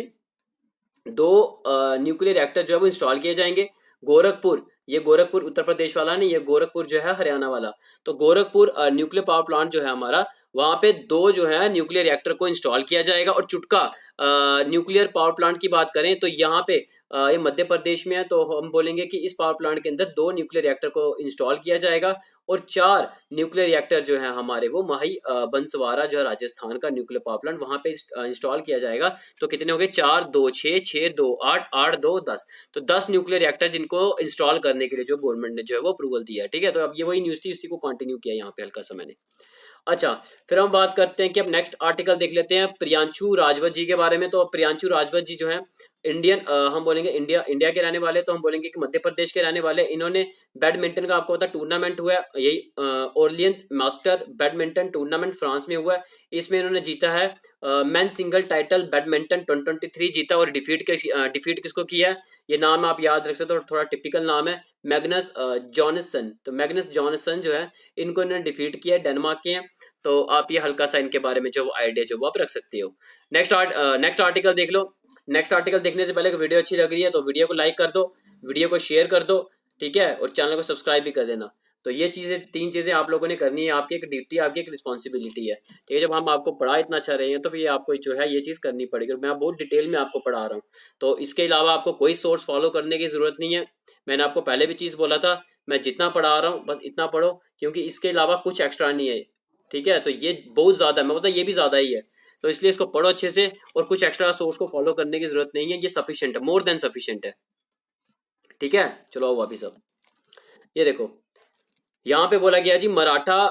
2 न्यूक्लियर रिएक्टर जो है वो इंस्टॉल किए जाएंगे। गोरखपुर, ये गोरखपुर उत्तर प्रदेश वाला नहीं, ये गोरखपुर जो है हरियाणा वाला। तो गोरखपुर न्यूक्लियर पावर प्लांट जो है हमारा, वहां पे 2 जो है न्यूक्लियर रिएक्टर को इंस्टॉल किया जाएगा। और चुटका न्यूक्लियर पावर प्लांट की बात करें तो यहाँ पे ये मध्य प्रदेश में है, तो हम बोलेंगे कि इस पावर प्लांट के अंदर 2 न्यूक्लियर रिएक्टर को इंस्टॉल किया जाएगा। और 4 न्यूक्लियर रिएक्टर जो है हमारे वो माही बंसवाड़ा जो है राजस्थान का न्यूक्लियर पावर प्लांट, वहां पे इंस्टॉल किया जाएगा। तो कितने हो गए, 4 2 6 6 2 8 8 2 10। तो 10 न्यूक्लियर रिएक्टर जिनको इंस्टॉल करने के लिए जो गवर्नमेंट ने जो है वो अप्रूवल दिया है। ठीक है, तो अब ये वही न्यूज थी, उसी को कंटिन्यू किया यहाँ पे हल्का सा मैंने। अच्छा, फिर हम बात करते हैं कि अब नेक्स्ट आर्टिकल देख लेते हैं प्रियांशु राजवत जी के बारे में। तो प्रियांशु राजवत जी जो है इंडियन, हम बोलेंगे इंडिया के रहने वाले, तो हम बोलेंगे कि मध्य प्रदेश के रहने वाले। इन्होंने बैडमिंटन का आपको पता टूर्नामेंट हुआ है, यही Orleans master badminton tournament France में हुआ है। इसमें इन्होंने जीता है मेन सिंगल टाइटल बैडमिंटन 2023 जीता। और डिफीट किसको किया है, ये नाम आप याद रख सकते हो, थोड़ा टिपिकल नाम है, मैग्नस जॉनसन। तो मैग्नस जॉनसन जो है इनको इन्होंने डिफीट किया है, डेनमार्क के हैं। तो आप ये हल्का सा इनके बारे में जो आइडिया जो वो आप रख सकते हो। नेक्स्ट आर्टिकल देख लो। नेक्स्ट आर्टिकल देखने से पहले वीडियो अच्छी लग रही है तो वीडियो को लाइक कर दो, वीडियो को शेयर कर दो, ठीक है, और चैनल को सब्सक्राइब भी कर देना। तो ये चीज़ें, 3 चीज़ें आप लोगों ने करनी है, आपकी एक ड्यूटी, आपकी एक रिस्पॉन्सिबिलिटी है। ठीक है, जब हम आपको पढ़ा इतना अच्छा रहे हैं तो फिर आपको जो है ये चीज़ करनी पड़ेगी। और मैं बहुत डिटेल में आपको पढ़ा रहा हूँ, तो इसके अलावा आपको कोई सोर्स फॉलो करने की ज़रूरत नहीं है। मैंने आपको पहले भी चीज़ बोला था, मैं जितना पढ़ा रहा हूँ बस इतना पढ़ो, क्योंकि इसके अलावा कुछ एक्स्ट्रा नहीं है। ठीक है, तो ये बहुत ज़्यादा है, मैं बोलता ये भी ज़्यादा ही है, तो इसलिए इसको पढ़ो अच्छे से। और कुछ एक्स्ट्रा सोर्स को फॉलो करने की जरूरत नहीं है, ये सफिशिएंट है, मोर देन सफिशिएंट है। ठीक है, चलो वापिस अब ये देखो, यहाँ पे बोला गया जी मराठा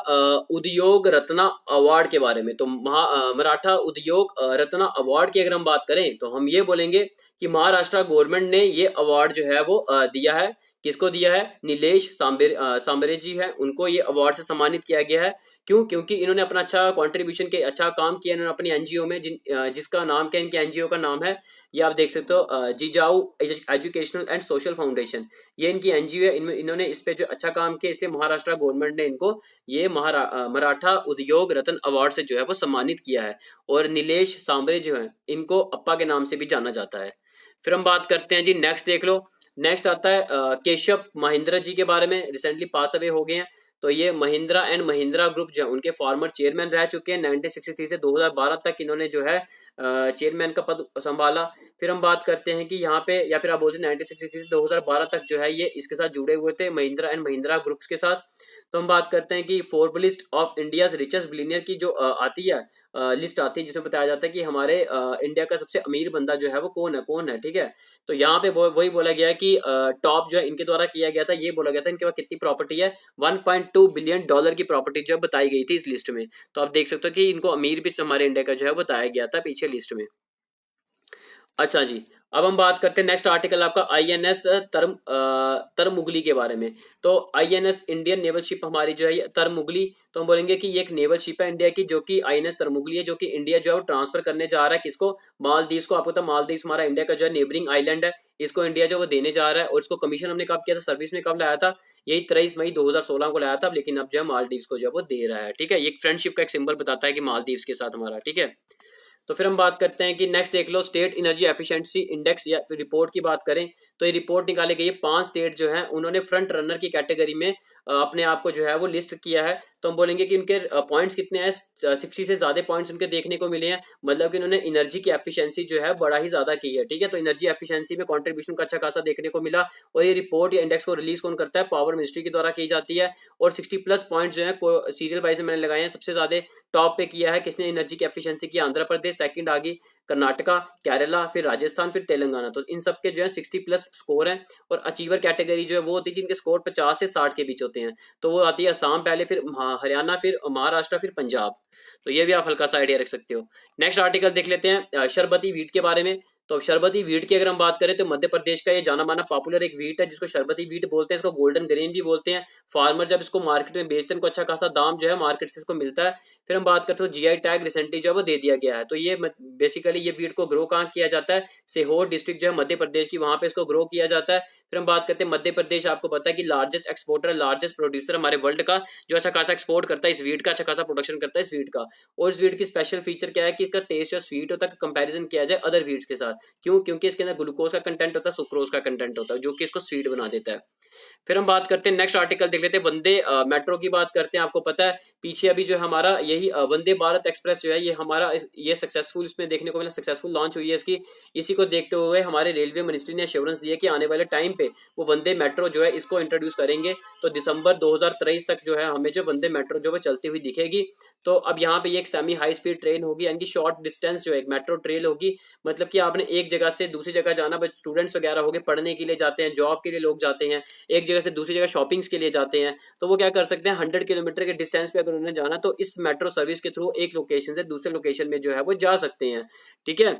उद्योग रत्ना अवार्ड के बारे में। तो मराठा उद्योग रत्ना अवार्ड की अगर हम बात करें तो हम ये बोलेंगे कि महाराष्ट्र गवर्नमेंट ने ये अवार्ड जो है वो दिया है। किसको दिया है, नीलेश सांबरे जी है, उनको ये अवार्ड से सम्मानित किया गया है। क्यों, क्योंकि इन्होंने अपना अच्छा कंट्रीब्यूशन के अच्छा काम किया इन्होंने अपनी एनजीओ में, जिसका नाम क्या, इनके एनजीओ का नाम है, ये आप देख सकते हो, Jijau educational and social foundation, ये इनकी एनजीओ है। इन्होंने इस पे जो अच्छा काम किया, इसलिए महाराष्ट्र गवर्नमेंट ने इनको ये मराठा उद्योग रत्न अवार्ड से जो है वो सम्मानित किया है। और नीलेश सांबरे जो है इनको अप्पा के नाम से भी जाना जाता है। फिर हम बात करते हैं जी, नेक्स्ट देख लो। नेक्स्ट आता है केशव महिंद्रा जी के बारे में, रिसेंटली पास अवे हो गए हैं। तो ये महिंद्रा एंड महिंद्रा ग्रुप जो है उनके फॉर्मर चेयरमैन रह चुके हैं। 1963 से 2012 तक इन्होंने जो है चेयरमैन का पद संभाला। फिर हम बात करते हैं कि यहाँ पे, या फिर आप बोलते हैं 1963 से 2012 तक जो है ये इसके साथ जुड़े हुए थे, महिंद्रा एंड महिंद्रा ग्रुप्स के साथ। तो हम बात करते हैं कि Forbes list of India's richest billionaire की जो आती है लिस्ट आती है, जिसमें बताया जाता है कि हमारे इंडिया का सबसे अमीर बंदा जो है वो कौन है। ठीक है, तो यहाँ पे वही बोला गया है कि टॉप जो है इनके द्वारा किया गया था, ये बोला गया था इनके पास कितनी प्रॉपर्टी है, $1.2 बिलियन की प्रॉपर्टी जो है बताई गई थी इस लिस्ट में। तो आप देख सकते हो कि इनको अमीर भी हमारे इंडिया का जो है बताया गया था पीछे लिस्ट में। अच्छा जी, अब हम बात करते हैं नेक्स्ट आर्टिकल आपका आईएनएस तरमुगली के बारे में। तो आईएनएस इंडियन नेवल शिप हमारी जो है तरमुगली, तो हम बोलेंगे कि ये एक नेवल शिप है इंडिया की, जो कि आईएनएस तरमुगली है, जो कि इंडिया जो है वो ट्रांसफर करने जा रहा है किसको, मालदीव्स को। आपको पता है मालदीव्स हमारा इंडिया का जो है नेबरिंग आइलैंड है, इसको इंडिया जो वो देने जा रहा है। और इसको कमीशन हमने कब किया था, सर्विस में कब लाया था, यही 23 मई 2016 को लाया था। लेकिन अब जो है मालदीव्स को जो है वो दे रहा है। ठीक है, ये फ्रेंडशिप का एक सिंबल बताता है कि मालदीव्स के साथ हमारा। ठीक है, तो फिर हम बात करते हैं कि नेक्स्ट देख लो, स्टेट एनर्जी एफिशिएंसी इंडेक्स या फिर रिपोर्ट की बात करें तो ये रिपोर्ट निकाली गई है। 5 स्टेट जो है उन्होंने फ्रंट रनर की कैटेगरी में अपने आप को जो है वो लिस्ट किया है। तो हम बोलेंगे कि उनके पॉइंट्स कितने हैं, 60 से ज्यादा पॉइंट्स उनके देखने को मिले हैं। मतलब कि उन्होंने एनर्जी की एफिशिएंसी जो है बड़ा ही ज्यादा की है। ठीक है, तो एनर्जी एफिशिएंसी में कंट्रीब्यूशन का अच्छा खासा देखने को मिला। और ये रिपोर्ट या इंडेक्स को रिलीज कौन करता है, पावर मिनिस्ट्री के द्वारा की जाती है। और 60+ पॉइंट जो है सीरियल वाइज में मैंने लगाए हैं। सबसे ज्यादा टॉप पे किया है किसने एनर्जी की एफिशिएंसी की, आंध्र प्रदेश, सेकंड आ गई कर्नाटका, केरला, फिर राजस्थान, फिर तेलंगाना। तो इन सब के जो है 60+ स्कोर है। और अचीवर कैटेगरी जो है वो होती है जिनके स्कोर 50 से 60 के बीच होते हैं। तो वो आती है असम पहले, फिर हरियाणा, फिर महाराष्ट्र, फिर पंजाब। तो ये भी आप हल्का सा आइडिया रख सकते हो। नेक्स्ट आर्टिकल देख लेते हैं शरबती वीट के बारे में। तो अब शरबती वीट की अगर हम बात करें तो मध्य प्रदेश का ये जाना माना पॉपुलर एक वीट है जिसको शरबती वीट बोलते हैं, इसको गोल्डन ग्रेन भी बोलते हैं। फार्मर जब इसको मार्केट में बेचते हैं इनको अच्छा खासा दाम जो है मार्केट से इसको मिलता है। फिर हम बात करते हैं जीआई टैग रिसेंटली जो है वो दे दिया गया है। तो ये बेसिकली ये वीट को ग्रो कहाँ किया जाता है, सीहोर डिस्ट्रिक्ट जो है मध्य प्रदेश की, वहां पे इसको ग्रो किया जाता है। फिर हम बात करते हैं मध्य प्रदेश, आपको पता है कि लार्जेस्ट एक्सपोर्टर, लार्जेस्ट प्रोड्यूसर हमारे वर्ल्ड का, जो अच्छा खासा एक्सपोर्ट करता है इस वीट का, अच्छा खासा प्रोडक्शन करता है इस वीट का। और इस वीट की स्पेशल फीचर क्या है कि इसका टेस्ट जो स्वीट होता है, कंपैरिजन किया जाए अदर वीट्स के साथ। क्यों? क्योंकि इसके अंदर ग्लूकोज का कंटेंट होता है, सुक्रोज का कंटेंट होता है, जो कि इसको स्वीट बना देता है। फिर हम बात करते हैं नेक्स्ट आर्टिकल देख लेते हैं, वंदे मेट्रो की बात करते हैं। आपको पता है पीछे अभी जो हमारा यही वंदे भारत एक्सप्रेस जो है ये हमारा ये सक्सेसफुल इसमें देखने को मिला, सक्सेसफुल लॉन्च हुई है इसकी। इसी को देखते हुए हमारे रेलवे मिनिस्ट्री ने एश्योरेंस दी है कि आने वाले टाइम पे वो वंदे मेट्रो जो है इसको इंट्रोड्यूस करेंगे। तो दिसंबर 2023 तक जो है हमें जो वंदे मेट्रो जो है चलती हुई दिखेगी। तो अब यहाँ पे ये एक सेमी हाई स्पीड ट्रेन होगी, यानी कि शॉर्ट डिस्टेंस जो है एक मेट्रो ट्रेन होगी। मतलब कि आपने एक जगह से दूसरी जगह जाना, स्टूडेंट्स वगैरह हो गए, पढ़ने के लिए जाते हैं, जॉब के लिए लोग जाते हैं, एक जगह से दूसरी जगह शॉपिंग्स के लिए जाते हैं, तो वो क्या कर सकते हैं 100 किलोमीटर के डिस्टेंस पे अगर उन्हें जाना तो इस मेट्रो सर्विस के थ्रू एक लोकेशन से दूसरे लोकेशन में जो है वो जा सकते हैं। ठीक है,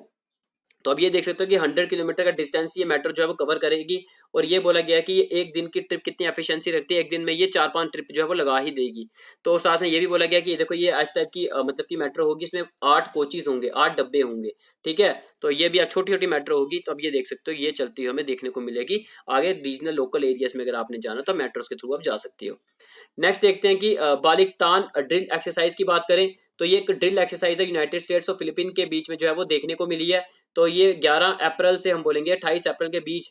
तो अब ये देख सकते हो कि 100 किलोमीटर का डिस्टेंस ये मेट्रो जो है वो कवर करेगी। और ये बोला गया है कि ये एक दिन की ट्रिप कितनी एफिशिएंसी रखती है, एक दिन में ये 4-5 ट्रिप जो है वो लगा ही देगी। तो साथ में ये भी बोला गया कि ये देखो ये इस टाइप की मतलब की मेट्रो होगी, इसमें 8 कोचेज होंगे, 8 डब्बे होंगे। ठीक है, तो ये भी छोटी छोटी मेट्रो होगी। तो अब ये देख सकते हो ये चलती हुई हमें देखने को मिलेगी आगे रीजनल लोकल एरियाज में। अगर आपने जाना तो मेट्रोस के थ्रू आप जा सकती हो। नेक्स्ट देखते हैं कि बालिकतान ड्रिल एक्सरसाइज की बात करें तो ये एक ड्रिल एक्सरसाइज है यूनाइटेड स्टेट्स और फिलीपीन के बीच में जो है वो देखने को मिली है। तो ये 11 अप्रैल से हम बोलेंगे 28 अप्रैल के बीच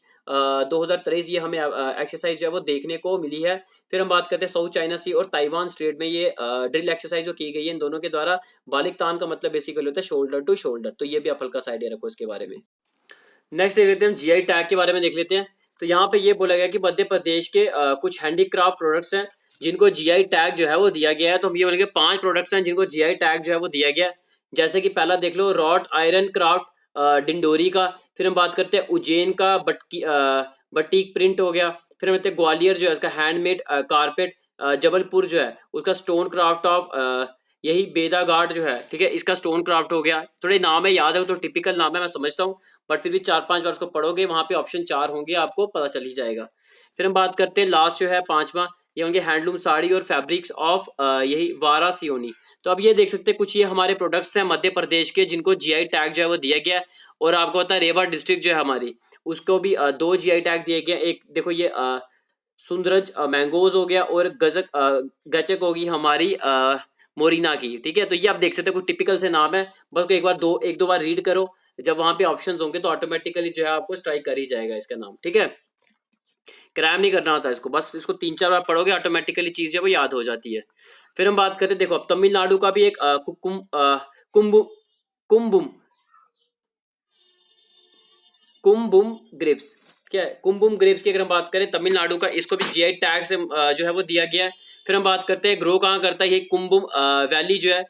2023 ये हमें एक्सरसाइज जो है वो देखने को मिली है। फिर हम बात करते हैं साउथ चाइना सी और ताइवान स्ट्रेट में ये ड्रिल एक्सरसाइज जो की गई है इन दोनों के द्वारा। बालिकतान का मतलब बेसिकली होता है शोल्डर टू शोल्डर। तो ये भी आप हल्का सा आइडिया रखो इसके बारे में। नेक्स्ट देख लेते हैं, हम जीआई टैग के बारे में देख लेते हैं। तो यहाँ पे ये बोला गया कि मध्य प्रदेश के कुछ हैंडीक्राफ्ट प्रोडक्ट्स हैं जिनको जीआई टैग जो है वो दिया गया है। तो हम ये बोलेंगे 5 प्रोडक्ट्स हैं जिनको जीआई टैग जो है वो दिया गया। जैसे कि पहला देख लो रॉट आयरन क्राफ्ट डिंडोरी का। फिर हम बात करते हैं उज्जैन का बटीक प्रिंट हो गया। फिर हम कहते हैं ग्वालियर जो है उसका हैंडमेड कारपेट। जबलपुर जो है उसका स्टोन क्राफ्ट ऑफ यही बेदा घाट जो है, ठीक है, इसका स्टोन क्राफ्ट हो गया। थोड़े नाम है याद है तो टिपिकल नाम है मैं समझता हूँ, बट फिर भी 4-5 बार उसको पढ़ोगे वहां पे ऑप्शन 4 होंगे आपको पता चल ही जाएगा। फिर हम बात करते हैं लास्ट जो है 5वां, ये होंगे हैंडलूम साड़ी और फैब्रिक्स ऑफ यही वारासियोनी। तो अब ये देख सकते हैं कुछ ये हमारे प्रोडक्ट्स हैं मध्य प्रदेश के जिनको जीआई टैग जो है वो दिया गया है। और आपको पता है रेवा डिस्ट्रिक्ट जो है हमारी उसको भी 2 जीआई टैग दिए गए। एक देखो ये सुंदरज मैंगोज हो गया और गचक होगी हमारी मोरिना की। ठीक है, तो ये आप देख सकते हो कुछ टिपिकल से नाम है, बस एक दो बार रीड करो, जब वहां पे ऑप्शंस होंगे तो ऑटोमेटिकली जो है आपको स्ट्राइक कर ही जाएगा इसका नाम। ठीक है, क्रैम नहीं करना होता इसको, बस इसको 3-4 बार पढ़ोगे ऑटोमेटिकली चीज है वो याद हो जाती है। फिर हम बात करते हैं, देखो अब तमिलनाडु का भी एक कुम्बुम कुम्बुम ग्रेप्स, क्या है कुम्बुम ग्रेप्स की अगर हम बात करें तमिलनाडु का, इसको भी जीआई टैग से जो है वो दिया गया है। फिर हम बात करते हैं ग्रो कहाँ करता है, ये कुम्बुम वैली जो है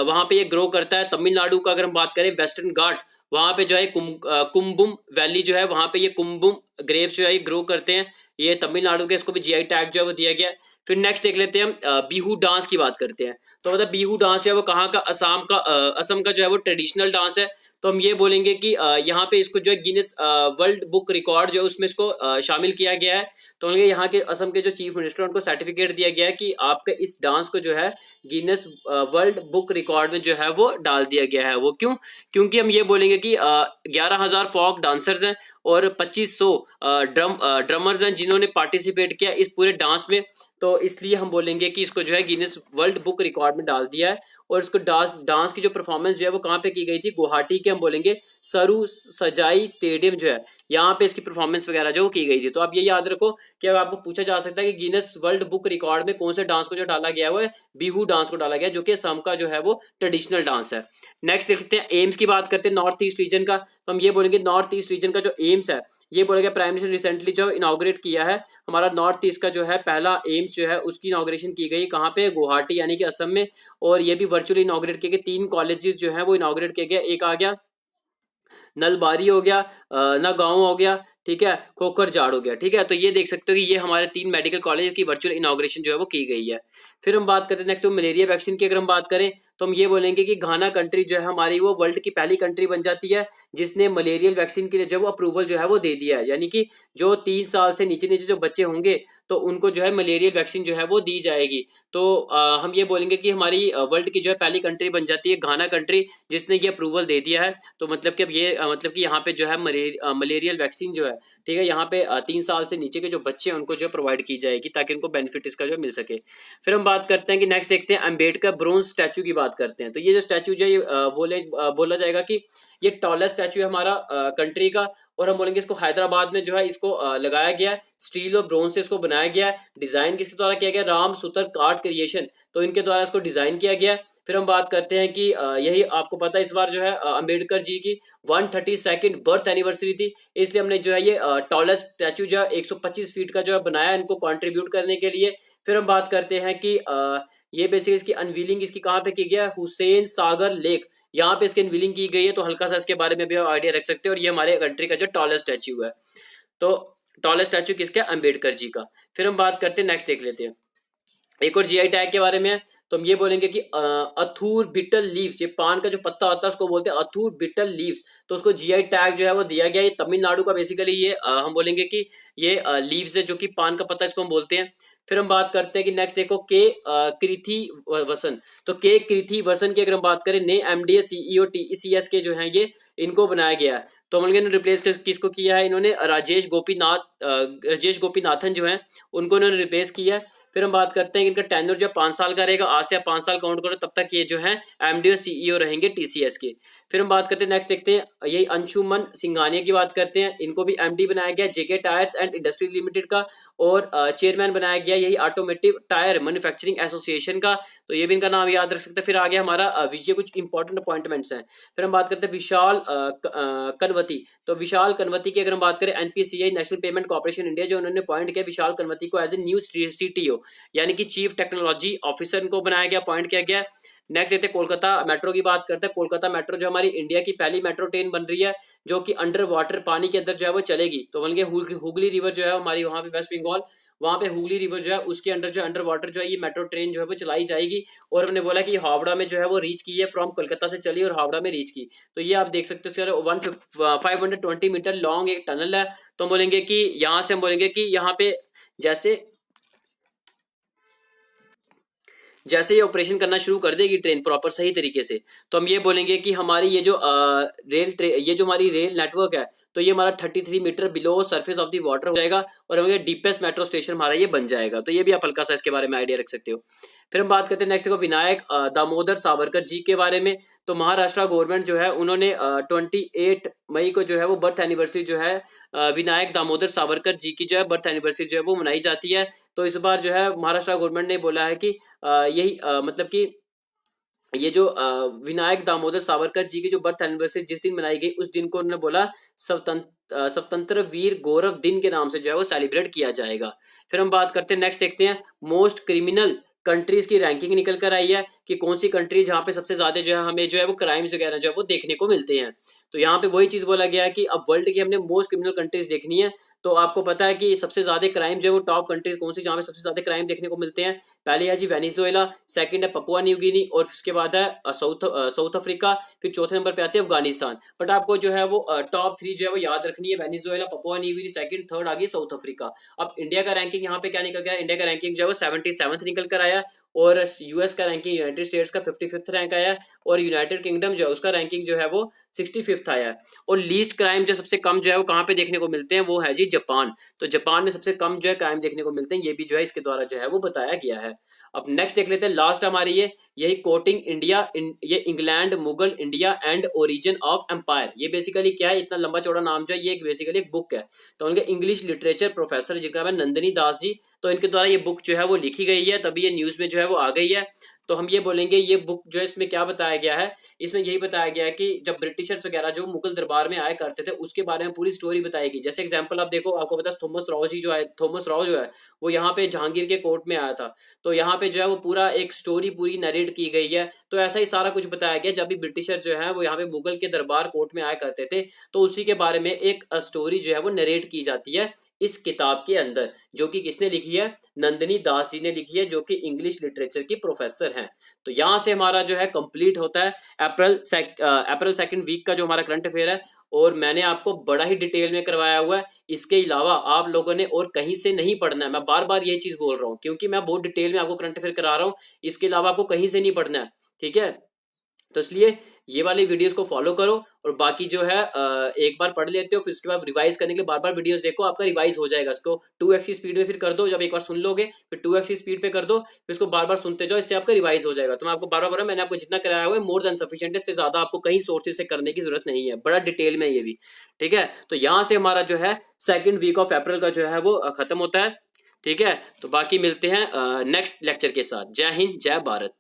वहां पे ये ग्रो करता है। तमिलनाडु का अगर हम बात करें वेस्टर्न घाट, वहां पे जो है कुम्बुम वैली जो है वहां पे ये कुम्बुम ग्रेप्स जो है ये ग्रो करते हैं, ये तमिलनाडु के, इसको भी जीआई टैग जो है वो दिया गया है। फिर नेक्स्ट देख लेते हैं हम बिहू डांस की बात करते हैं। तो मतलब बिहू डांस जो है वो कहाँ का, असम का जो है वो ट्रेडिशनल डांस है। तो हम ये बोलेंगे कि यहाँ पे इसको जो है गिनीज वर्ल्ड बुक रिकॉर्ड जो है उसमें इसको शामिल किया गया है। तो उनके यहाँ के असम के जो चीफ मिनिस्टर उनको सर्टिफिकेट दिया गया है कि आपके इस डांस को जो है गिनीज वर्ल्ड बुक रिकॉर्ड में जो है वो डाल दिया गया है। वो क्यों? क्योंकि हम ये बोलेंगे कि 11,000 फोक डांसर्स हैं और 2500 ड्रमर्स हैं जिन्होंने पार्टिसिपेट किया इस पूरे डांस में। तो इसलिए हम बोलेंगे कि इसको जो है गिनीज वर्ल्ड बुक रिकॉर्ड में डाल दिया है। और इसको डांस की जो परफॉर्मेंस जो है वो कहाँ पे की गई थी, गुवाहाटी के हम बोलेंगे सरू सजाई स्टेडियम जो है यहाँ पे इसकी परफॉर्मेंस वगैरह जो की गई थी। तो आप ये याद रखो कि अब आपको पूछा जा सकता है कि गिनीज वर्ल्ड बुक रिकॉर्ड में कौन से डांस को जो डाला गया है वो बिहू डांस को डाला गया जो कि असम का जो है वो ट्रेडिशनल डांस है। नेक्स्ट देखते हैं एम्स की बात करते हैं नॉर्थ ईस्ट रीजन का। तो हम ये बोलेंगे नॉर्थ ईस्ट रीजन का जो एम्स है, ये बोलेंगे प्राइम मिनिस्टर रिसेंटली जो इनॉग्रेट किया है हमारा नॉर्थ ईस्ट का जो है पहला एम्स जो है उसकी इनॉग्रेशन की गई कहाँ पे, गुवाहाटी यानी कि असम में। और ये भी वर्चुअली इनॉग्रेट किए गए, 3 कॉलेजेस जो है वो इनॉग्रेट किए गए। एक आ गया नलबारी हो गया, नगांव हो गया, ठीक है, खोखरजाड़ हो गया। ठीक है, तो ये देख सकते हो कि ये हमारे 3 मेडिकल कॉलेज की वर्चुअल इनॉग्रेशन जो है वो की गई है। फिर हम बात करते हैं नेक्स्ट मलेरिया वैक्सीन की अगर हम बात करें तो हम ये बोलेंगे कि घाना कंट्री जो है हमारी वो वर्ल्ड की पहली कंट्री बन जाती है जिसने मलेरियल वैक्सीन के लिए जो है वो अप्रूवल जो है वो दे दिया है, यानी कि जो 3 साल से नीचे नीचे जो बच्चे होंगे तो उनको जो है मलेरियल वैक्सीन जो है वो दी जाएगी। तो हम ये बोलेंगे कि हमारी वर्ल्ड की जो है पहली कंट्री बन जाती है घाना कंट्री जिसने ये अप्रूवल दे दिया है। तो मतलब कि अब ये मतलब कि यहाँ पे जो है मलेरियल वैक्सीन जो है, ठीक है, यहाँ पे 3 साल से नीचे के जो बच्चे हैं उनको जो प्रोवाइड की जाएगी ताकि उनको बेनिफिट इसका जो मिल सके। फिर हम बात करते हैं कि नेक्स्ट देखते हैं अम्बेडकर ब्रोंज स्टैचू की बात करते हैं। तो ये जो स्टैचू जो है ये बोला जाएगा कि ये टॉलेस्ट स्टैचू है हमारा कंट्री का, और हम बोलेंगे इसको हैदराबाद में जो है इसको लगाया गया है, स्टील और ब्रोंज से इसको बनाया गया है। डिजाइन किसके द्वारा किया गया? राम सुतर कार्ड क्रिएशन, तो इनके द्वारा इसको डिजाइन किया गया है। फिर हम बात करते हैं कि यही आपको पता है इस बार जो है अंबेडकर जी की 132nd बर्थ एनिवर्सरी थी, इसलिए हमने जो है ये टॉलेस्ट स्टैचू जो है 125 फीट का जो है बनाया इनको कॉन्ट्रीब्यूट करने के लिए। फिर हम बात करते हैं कि ये बेसिकली इसकी अनवीलिंग इसकी कहाँ पे की गया है? हुसैन सागर लेक, यहाँ पे इसकी अनवीलिंग की गई है। तो हल्का सा इसके बारे में भी आप आइडिया रख सकते हो। और ये हमारे कंट्री का जो टॉलेस्ट स्टैच्यू है। तो टॉलेस्ट स्टैच्यू किसका? अम्बेडकर जी का। फिर हम बात करते हैं, नेक्स्ट देख लेते हैं एक और जीआई टैग के बारे में है। तो हम ये बोलेंगे कि अथूर बिटल लीव्स, ये पान का जो पत्ता होता है उसको बोलते हैं अथूर बिटल लीव्स, तो उसको जीआई टैग जो है वो दिया गया। ये तमिलनाडु का बेसिकली ये हम बोलेंगे कि ये लीव्स है जो कि पान का पत्ता इसको हम बोलते हैं। फिर हम बात करते हैं कि नेक्स्ट देखो के कृथी वसन, तो के कृथी वसन की अगर हम बात करें, ने एमडीएस सीईओ टीसीएस के जो हैं ये इनको बनाया गया है। तो हम लोगों ने रिप्लेस किसको किया है? इन्होंने राजेश गोपीनाथन जो है उनको इन्होंने रिप्लेस किया है। फिर हम बात करते हैं कि इनका टेन्योर जो 5 साल का रहेगा, आज से आप 5 साल काउंट करो तब तक ये जो है एमडी और सीईओ रहेंगे टीसीएस के। फिर हम बात करते हैं, नेक्स्ट देखते हैं यही अंशुमन सिंघानिया की बात करते हैं। इनको भी एमडी बनाया गया जेके टायर्स एंड इंडस्ट्रीज लिमिटेड का, और चेयरमैन बनाया गया यही ऑटोमेटिव टायर मैन्युफैक्चरिंग एसोसिएशन का, तो ये भी इनका नाम याद रख सकते हैं। फिर आगे हमारा ये कुछ इंपॉर्टेंट अपॉइंटमेंट्स हैं। फिर हम बात करते हैं विशाल कनवती, तो विशाल कनवती की अगर हम बात करें, NPCI national payment corporation India जो उन्होंने अपॉइंट किया विशाल कनवती को एज ए न्यू सीटीओ, यानी कि चीफ टेक्नोलॉजी ऑफिसर को बनाया गया, अपॉइंट किया गया। नेक्स्ट देखते हैं कोलकाता मेट्रो की बात करते हैं। कोलकाता मेट्रो जो हमारी इंडिया की पहली मेट्रो ट्रेन बन रही है जो कि अंडर वाटर पानी के अंदर जो है वो चलेगी। तो बन गया हुगली रिवर जो है हमारी वहां पे वेस्ट बंगाल, वहां पे हुगली रिवर जो है उसके अंडर जो अंडर वाटर जो है ये मेट्रो ट्रेन जो है वो चलाई जाएगी। और हमने बोला कि हावड़ा में जो है वो रीच की है, फ्रॉम कोलकाता से चली और हावड़ा में रीच की। तो ये आप देख सकते हो 520 मीटर लॉन्ग एक टनल है। तो हम बोलेंगे कि यहाँ से हम बोलेंगे कि यहाँ पे जैसे ये ऑपरेशन करना शुरू कर देगी ट्रेन प्रॉपर सही तरीके से, तो हम ये बोलेंगे कि हमारी ये जो ये जो हमारी रेल नेटवर्क है तो ये हमारा 33 meter below surface of the water हो जाएगा और हमें डीपेस्ट मेट्रो स्टेशन हमारा ये बन जाएगा। तो ये भी आप हल्का सा इसके बारे में आइडिया रख सकते हो। फिर हम बात करते हैं नेक्स्ट को विनायक दामोदर सावरकर जी के बारे में। तो महाराष्ट्र गवर्नमेंट जो है उन्होंने 28 मई को जो है वो बर्थ एनिवर्सरी जो है विनायक दामोदर सावरकर जी की जो है बर्थ एनिवर्सरी जो है वो मनाई जाती है। तो इस बार जो है महाराष्ट्र गवर्नमेंट ने बोला है कि यही मतलब कि ये जो विनायक दामोदर सावरकर जी की जो बर्थ एनिवर्सरी जिस दिन मनाई गई उस दिन को उन्होंने बोला स्वतंत्र वीर गौरव दिन के नाम से जो है वो सेलिब्रेट किया जाएगा। फिर हम बात करते हैं, नेक्स्ट देखते हैं मोस्ट क्रिमिनल कंट्रीज की रैंकिंग निकल कर आई है कि कौन सी कंट्री जहाँ पे सबसे ज्यादा जो है हमें जो है वो क्राइम्स वगैरह जो है वो देखने को मिलते हैं। तो यहाँ पे वही चीज बोला गया है कि अब वर्ल्ड की हमने मोस्ट क्रिमिनल कंट्रीज देखनी है। तो आपको पता है कि सबसे ज्यादा क्राइम जो है वो टॉप कंट्रीज कौन सी जहाँ पे सबसे ज्यादा क्राइम देखने को मिलते हैं? पहले है जी वेनेजुएला, सेकंड है पपुआ न्यू गिनी और उसके बाद है साउथ अफ्रीका, फिर चौथे नंबर पे आते हैं अफगानिस्तान। बट आपको जो है वो टॉप 3 जो है वो याद रखनी है, Venezuela, Papua New Guinea second, third आ गई साउथ अफ्रीका। अब इंडिया का रैंकिंग यहाँ पे क्या निकल गया? इंडिया का रैंकिंग जो है वो 77th निकल कर आया और यूएस का रैंकिंग यूनाइटेड स्टेट्स का 55th रैंक आया और यूनाइटेड किंगडम जो है उसका रैंकिंग जो है वो 65th आया है। और लीस्ट क्राइम जो सबसे कम जो है वो कहाँ पे देखने को मिलते हैं? वो है जी जापान। तो जापान में सबसे कम जो है क्राइम देखने को मिलते हैं, ये भी जो है इसके द्वारा जो है वो बताया गया है। अब नेक्स्ट देख लेते हैं, लास्ट हमारी यही कोटिंग इंडिया ये England Mughal India and origin of empire. ये बेसिकली क्या है? इतना लंबा चौड़ा नाम जो है ये बेसिकली एक बुक है। तो उनके इंग्लिश लिटरेचर प्रोफेसर जिनका नाम है नंदिनी दास जी, तो इनके द्वारा ये बुक जो है वो लिखी गई है, तभी ये न्यूज में जो है वो आ गई है। तो हम ये बोलेंगे ये बुक जो है इसमें क्या बताया गया है? इसमें यही बताया गया है कि जब ब्रिटिशर्स वगैरह जो मुगल दरबार में आया करते थे उसके बारे में पूरी स्टोरी बताएगी। जैसे एग्जांपल आप देखो, आपको पता है थॉमस राव जो है वो यहाँ पे जहांगीर के कोर्ट में आया था। तो यहाँ पे जो है वो पूरा एक स्टोरी पूरी नरेट की गई है। तो ऐसा ही सारा कुछ बताया गया। जब भी ब्रिटिशर जो है वो यहाँ पे मुगल के दरबार कोर्ट में आया करते थे तो उसी के बारे में एक स्टोरी जो है वो नरेट की जाती है इस किताब के अंदर, जो कि किसने लिखी है, नंदिनी दास जी ने लिखी है, जो कि इंग्लिश लिटरेचर की प्रोफेसर हैं। तो यहाँ से हमारा जो है कंप्लीट होता है अप्रैल सेकंड वीक का जो हमारा करंट अफेयर है, और मैंने आपको बड़ा ही डिटेल में करवाया हुआ है। इसके अलावा आप लोगों ने और कहीं से नहीं पढ़ना है, मैं बार बार ये चीज बोल रहा हूँ, क्योंकि मैं बहुत डिटेल में आपको करंट अफेयर करा रहा हूँ। इसके अलावा आपको कहीं से नहीं पढ़ना है, ठीक है। तो इसलिए ये वाली वीडियोस को फॉलो करो, और बाकी जो है एक बार पढ़ लेते हो, फिर उसके बाद रिवाइज करने के लिए बार बार वीडियोस देखो, आपका रिवाइज हो जाएगा। इसको 2x की स्पीड में फिर कर दो, जब एक बार सुन लोगे फिर 2x की स्पीड पे कर दो, फिर इसको बार बार सुनते जाओ, इससे आपका रिवाइज हो जाएगा। तो मैं आपको बार बार बोल रहा हूं, मैंने आपको जितना कराया हुआ है मोर देन सफिशिएंट है, इससे ज्यादा आपको कहीं सोर्सेज से करने की जरूरत नहीं है, बड़ा डिटेल में ये भी, ठीक है। तो यहाँ से हमारा जो है सेकेंड वीक ऑफ अप्रैल का जो है वो खत्म होता है, ठीक है। तो बाकी मिलते हैं नेक्स्ट लेक्चर के साथ। जय हिंद, जय भारत।